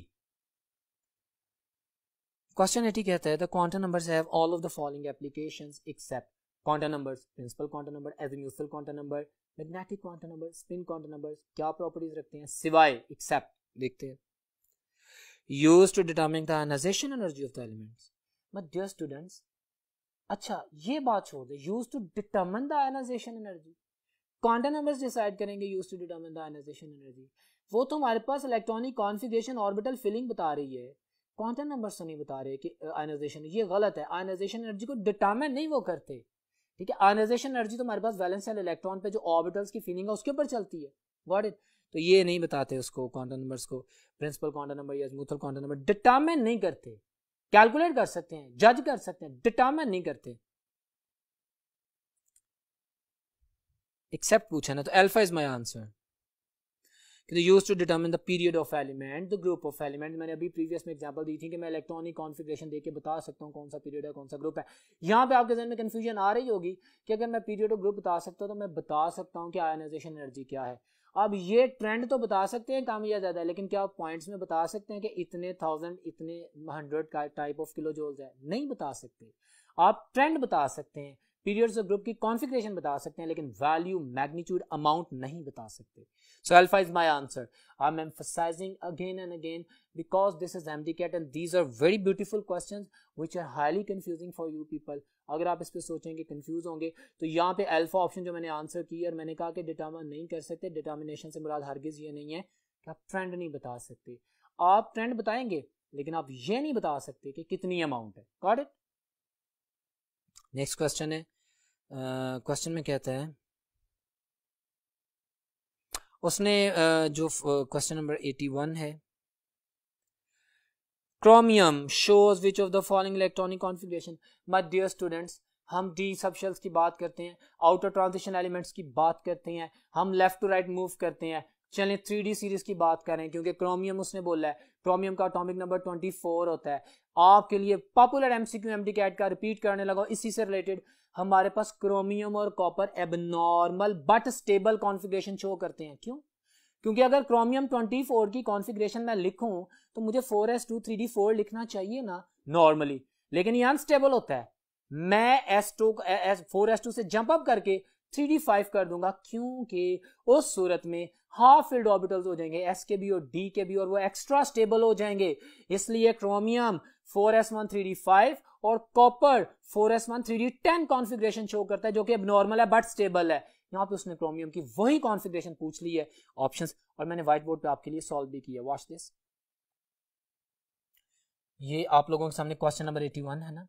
Speaker 1: क्वेश्चन 80 कहता है the quantum numbers have all of the following applications except quantum numbers, principal quantum number, azimuthal quantum number, magnetic quantum number, spin quantum number क्या प्रॉपर्टीज रखते हैं सिवाय एक्सेप्ट देखते हैं used to determine the ionization energy of the elements. But dear students, अच्छा ये बात छोड़ दे, used to determine the ionization energy, quantum numbers decide करेंगे used to determine the ionization energy. वो तो हमारे पास इलेक्ट्रॉनिक कॉन्फ़िगरेशन ऑर्बिटल फिलिंग बता रही है, क्वांटम नंबर्स तो नहीं बता रहे कि आयनाइजेशन, ये गलत है। आयनाइजेशन एनर्जी को डिटरमिन नहीं वो करते, ठीक है। आयनाइजेशन एनर्जी तो हमारे पास वैलेंस शेल इलेक्ट्रॉन पे जो ऑर्बिटल्स की फीलिंग है उसके ऊपर चलती है, गॉट इट। तो ये नहीं बताते उसको, क्वांटम नंबर्स को प्रिंसिपल क्वांटम नंबर या म्यूथल क्वांटम नंबर डिटरमिन नहीं करते। कैलकुलेट कर सकते हैं, जज कर सकते हैं, डिटरमिन नहीं करते। एक्सेप्ट पूछा ना, तो alpha is my answer. Use to determine the period of element, the group of element. मैंने अभी प्रीवियस में एग्जांपल दी थी कि मैं इलेक्ट्रॉनिक कॉन्फ़िगरेशन देके बता सकता हूँ कौन सा पीरियड है कौन सा ग्रुप है। यहाँ पे आपके जहन में कंफ्यूजन आ रही होगी कि अगर मैं पीरियड और ग्रुप बता सकता हूँ तो मैं बता सकता हूँ कि आयनाइजेशन एनर्जी क्या है। अब ये ट्रेंड तो बता सकते हैं कम या ज्यादा, लेकिन क्या आप पॉइंट्स में बता सकते हैं कि इतने 1000 इतने 100 टाइप ऑफ किलो जूल्स है? नहीं बता सकते। आप ट्रेंड बता सकते हैं, पीरियड्स ऑफ ग्रुप की कॉन्फ़िगरेशन बता सकते हैं, लेकिन वैल्यू, मैग्नीट्यूड, अमाउंट नहीं बता सकते। So alpha is my answer. I'm emphasizing again and again because this is MDCAT and these are very beautiful questions which are highly confusing for you people. अगर आप इस पे सोचेंगे, कंफ्यूज होंगे, तो यहाँ पे अल्फा ऑप्शन जो मैंने आंसर की और मैंने कहा कि डिटरमिन नहीं कर सकते, डिटर्मिनेशन से मुराद हरगिज ये नहीं है कि आप ट्रेंड नहीं बता सकते। आप ट्रेंड बताएंगे लेकिन आप ये नहीं बता सकते कि कितनी अमाउंट है। Got it. नेक्स्ट क्वेश्चन है, क्वेश्चन में कहता है उसने जो क्वेश्चन नंबर 81 है, chromium shows which of the following electronic configuration. My dear students, हम डी सबशेल्स की बात करते हैं, आउटर ट्रांजिशन एलिमेंट्स की बात करते हैं, हम लेफ्ट टू राइट मूव करते हैं। चलें 3D सीरीज की बात करें, क्योंकि क्रोमियम उसने बोला है, क्रोमियम का एटॉमिक नंबर 24 होता है। आपके लिए पॉपुलर एमसीक्यू एमडीकैट का रिपीट करने लगा, इसी से रिलेटेड हमारे पास क्रोमियम और copper abnormal but stable configuration show करते हैं। क्यों? क्योंकि अगर क्रोमियम 24 की कॉन्फ़िगरेशन मैं लिखूं तो मुझे 4s2 3d4 लिखना चाहिए ना नॉर्मली, लेकिन ये अनस्टेबल होता है। मैं s2 4s2 से जंप अप करके 3d5 कर दूंगा, क्योंकि उस सूरत में हाफ फील्ड ऑर्बिटल्स हो जाएंगे s के भी और d के भी, और वो एक्स्ट्रा स्टेबल हो जाएंगे। इसलिए क्रोमियम 4s1 3d5 और copper 4s1 3d10 configuration show करता है, जो कि एबनॉर्मल है बट स्टेबल है। यहाँ पे उसने क्रोमियम की वही कॉन्फ़िगरेशन पूछ ली है, ऑप्शंस, और मैंने व्हाइट बोर्ड पे आपके लिए सॉल्व भी किया। Watch this. ये आप लोगों के सामने क्वेश्चन नंबर 81 है ना,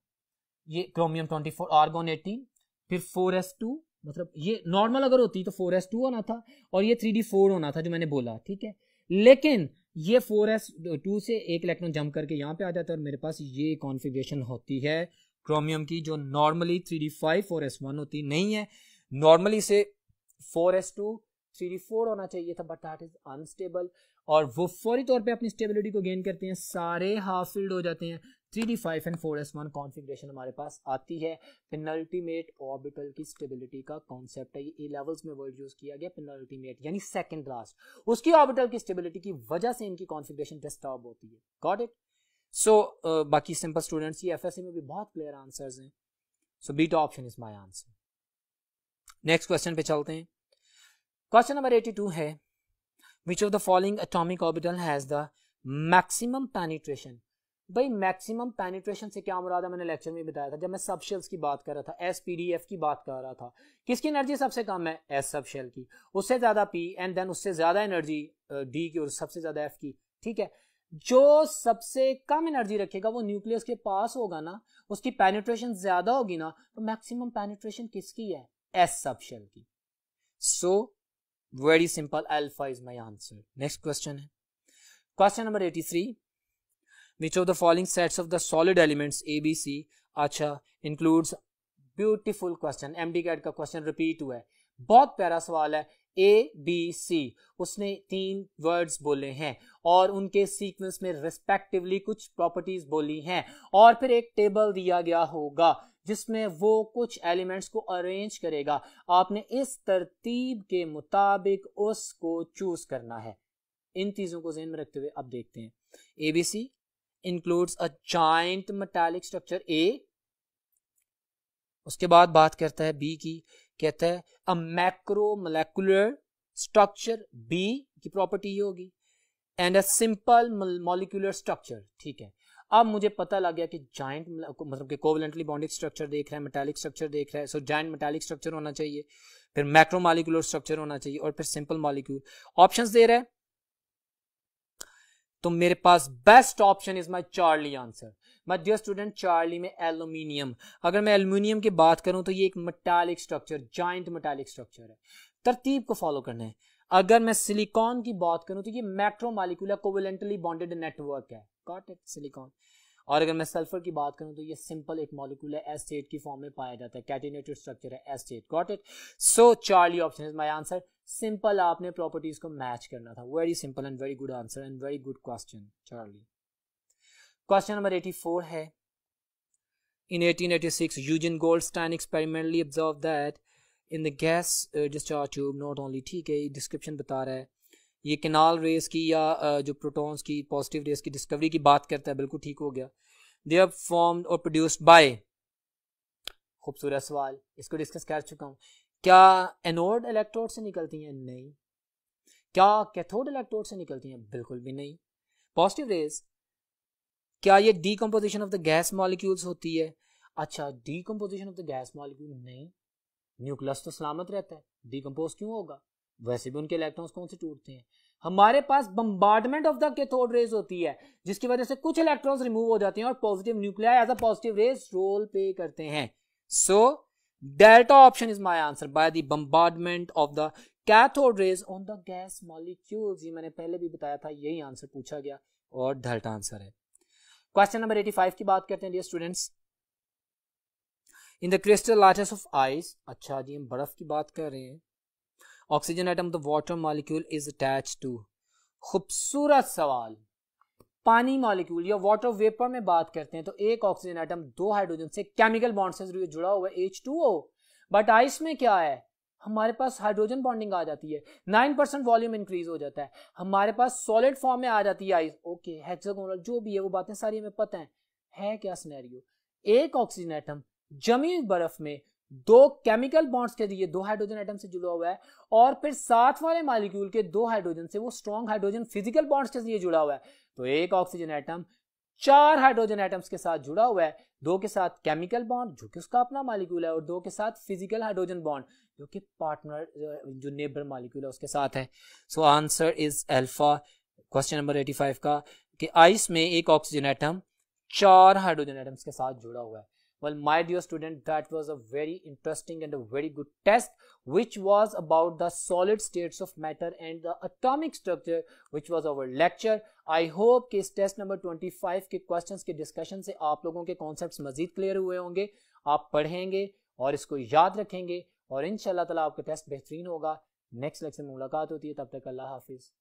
Speaker 1: ये क्रोमियम 24, आर्गोन 18, फिर 4s2, मतलब ये नॉर्मल अगर होती तो 4s2 होना था और ये 3d4 होना था जो मैंने बोला, ठीक है। लेकिन ये 4s2 से एक इलेक्ट्रॉन जंप करके यहाँ पे आ जाता है और मेरे पास ये कॉन्फ़िगरेशन होती है क्रोमियम की, जो नॉर्मली 3d5 4s1 होती नहीं है। नॉर्मली से 4s2 3d4 होना चाहिए था, बट दैट इज अनस्टेबल, और वो फौरी तौर पे अपनी स्टेबिलिटी को गेन करते हैं, सारे हाफ फील्ड हो जाते हैं। 3d5 एंड 4s1 कॉन्फ़िगरेशन हमारे पास आती है। पेनल्टीमेट ऑर्बिटल की स्टेबिलिटी का कॉन्सेप्ट है, ये ए लेवल्स में वर्ड यूज किया गया, पेनल्टीमेट यानी सेकंड लास्ट, उसकी ऑर्बिटल की स्टेबिलिटी की वजह से इनकी कॉन्फ़िगरेशन डिस्टर्ब होती है। Got it. सो बाकी सिंपल स्टूडेंट्स, ये एफएससी में भी बहुत क्लियर आंसर्स हैं। So beta option is my answer. Next question पे चलते हैं। क्वेश्चन नंबर 82 है, which of the following atomic orbital has the maximum penetration. भाई मैक्सिमम पेनिट्रेशन से क्या मुराद है, मैंने लेक्चर में बताया था जब मैं सबशेल्स की बात कर रहा था, एसपीडीएफ की बात कर रहा था। किसकी एनर्जी सबसे कम है? एस सबशेल की, उससे ज्यादा पी, एंड देन उससे ज्यादा एनर्जी डी की, और सबसे ज्यादा एफ की, ठीक है। जो सबसे कम एनर्जी रखेगा वो न्यूक्लियस के पास होगा ना, उसकी पेनिट्रेशन ज्यादा होगी ना, तो मैक्सिमम पेनिट्रेशन किसकी है? एस सबशेल की। So very simple, alpha is my answer. Next question है, question number 83, which of the following sets of the solid elements ABC, अच्छा, includes, ब्यूटीफुल क्वेश्चन, MDCAT का क्वेश्चन रिपीट हुआ है, बहुत प्यारा सवाल है। ABC, उसने 3 वर्ड्स बोले हैं और उनके सीक्वेंस में रिस्पेक्टिवली कुछ प्रॉपर्टीज बोली हैं, और फिर एक टेबल दिया गया होगा जिसमें वो कुछ एलिमेंट्स को अरेंज करेगा। आपने इस तरतीब के मुताबिक उसको चूज करना है। इन चीजों को ज़हन में रखते हुए अब देखते हैं। ABC includes a giant metallic structure A. उसके बाद बात करता है B की, कहता है a macromolecular structure B की प्रॉपर्टी ये होगी and a simple molecular structure. ठीक है, अब मुझे पता लग गया कि जाइंट मतलब कि कोवलेंटली बॉन्डेड स्ट्रक्चर देख रहा है, मेटालिक स्ट्रक्चर देख रहा है, सो जाइंट मेटालिक स्ट्रक्चर होना चाहिए, फिर मैक्रोमोलिकुलर स्ट्रक्चर होना चाहिए और फिर सिंपल मॉलिक्यूल. ऑप्शंस दे रहा है तो मेरे पास best option is my Charlie answer. My dear student, Charlie में एल्यूमिनियम. अगर मैं एल्यूमिनियम की बात करूं तो ये एक metallic structure, giant metallic structure है. तरतीब को फॉलो करना है. अगर मैं सिलिकॉन की बात करूं तो ये मैक्रोमोलिकुलर कोवेलेंटली बॉन्डेड नेटवर्क है, गॉट इट, सिलिकॉन. और अगर मैं सल्फर की बात करूं तो ये सिंपल एक मॉलिक्यूल है, एस स्टेट की फॉर्म में पाया जाता है, कैटिनेटेड स्ट्रक्चर है, S state, got it. So Charlie option is my answer. Simple, आपने प्रॉपर्टीज को मैच करना था. Very simple and very good answer and very good question, Charlie. Question number 84 है. In 1886, Eugene Goldstein experimentally observed that in the gas discharge tube not only, ठीक है, description बता रहा है, ये कैनाल रेस की या जो प्रोटॉन्स की पॉजिटिव रेस की डिस्कवरी की बात करता है, बिल्कुल ठीक हो गया. दे आर फॉर्म्ड और प्रोड्यूस्ड बाय, खूबसूरत सवाल, इसको डिस्कस कर चुका हूँ. क्या एनोड इलेक्ट्रोड से निकलती हैं? नहीं. क्या कैथोड इलेक्ट्रोड से निकलती हैं? बिल्कुल भी नहीं. पॉजिटिव रेस, क्या ये decomposition of the gas molecules होती है? अच्छा, decomposition of the gas molecule नहीं. न्यूक्लियस तो सलामत रहता है, डीकम्पोज क्यों होगा? वैसे भी उनके इलेक्ट्रॉन्स कौन से टूटते हैं? हमारे पास bombardment of the cathode rays होती है, जिसकी वजह से कुछ इलेक्ट्रॉन्स रिमूव हो जाते हैं और positive nuclei as a positive rays role play करते हैं. So delta option is my answer, by the bombardment of the cathode rays on the gas molecules. ये मैंने पहले भी बताया था, यही आंसर पूछा गया और डेल्टा आंसर है. क्वेश्चन नंबर 85 की बात करते हैं dear students. In the crystal lattice of ice, अच्छा जी हम बर्फ की बात कर रहे हैं, oxygen atom the water molecule is attached to. खूबसूरत सवाल. पानी मॉलिक्यूल या वाटर वेपर में बात करते हैं तो एक ऑक्सीजन एटम दो हाइड्रोजन से केमिकल बॉन्ड से जुड़ा हुआ है, H2O. बट आइस में क्या है? हमारे पास हाइड्रोजन बॉन्डिंग आ जाती है, 9% वॉल्यूम इंक्रीज हो जाता है, हमारे पास सॉलिड फॉर्म में आ जाती है आइस. ओके, हेक्सागोनल जो भी है वो बातें सारी हमें पता है क्या सिनेरियो? एक ऑक्सीजन एटम जमी हुई बर्फ में दो केमिकल बॉन्ड्स के दिए दो हाइड्रोजन एटम से जुड़ा हुआ है और फिर साथ वाले मॉलिक्यूल के दो हाइड्रोजन से वो स्ट्रॉन्ग हाइड्रोजन फिजिकल बॉन्ड्स के लिए जुड़ा हुआ है. तो एक ऑक्सीजन एटम चार हाइड्रोजन एटम्स के साथ जुड़ा हुआ है, दो के साथ केमिकल बॉन्ड जो कि उसका अपना मॉलिक्यूल है और दो के साथ फिजिकल हाइड्रोजन बॉन्ड जो कि पार्टनर जो नेबर मॉलिक्यूल है उसके साथ है. So answer is alpha. Question number 85 का कि आइस में एक ऑक्सीजन एटम चार हाइड्रोजन एटम्स के साथ जुड़ा हुआ है. Well, my dear student, that was a very interesting and a very good test, which was about the solid states of matter and the atomic structure, which was our lecture. I hope कि इस test number 25 के questions के discussion से आप लोगों के concepts मजीद clear हुए होंगे. आप पढ़ेंगे और इसको याद रखेंगे और इंशाल्लाह ताला आपका टेस्ट बेहतरीन होगा. नेक्स्ट लेक्चर में मुलाकात होती है, तब तक अल्लाह हाफिज.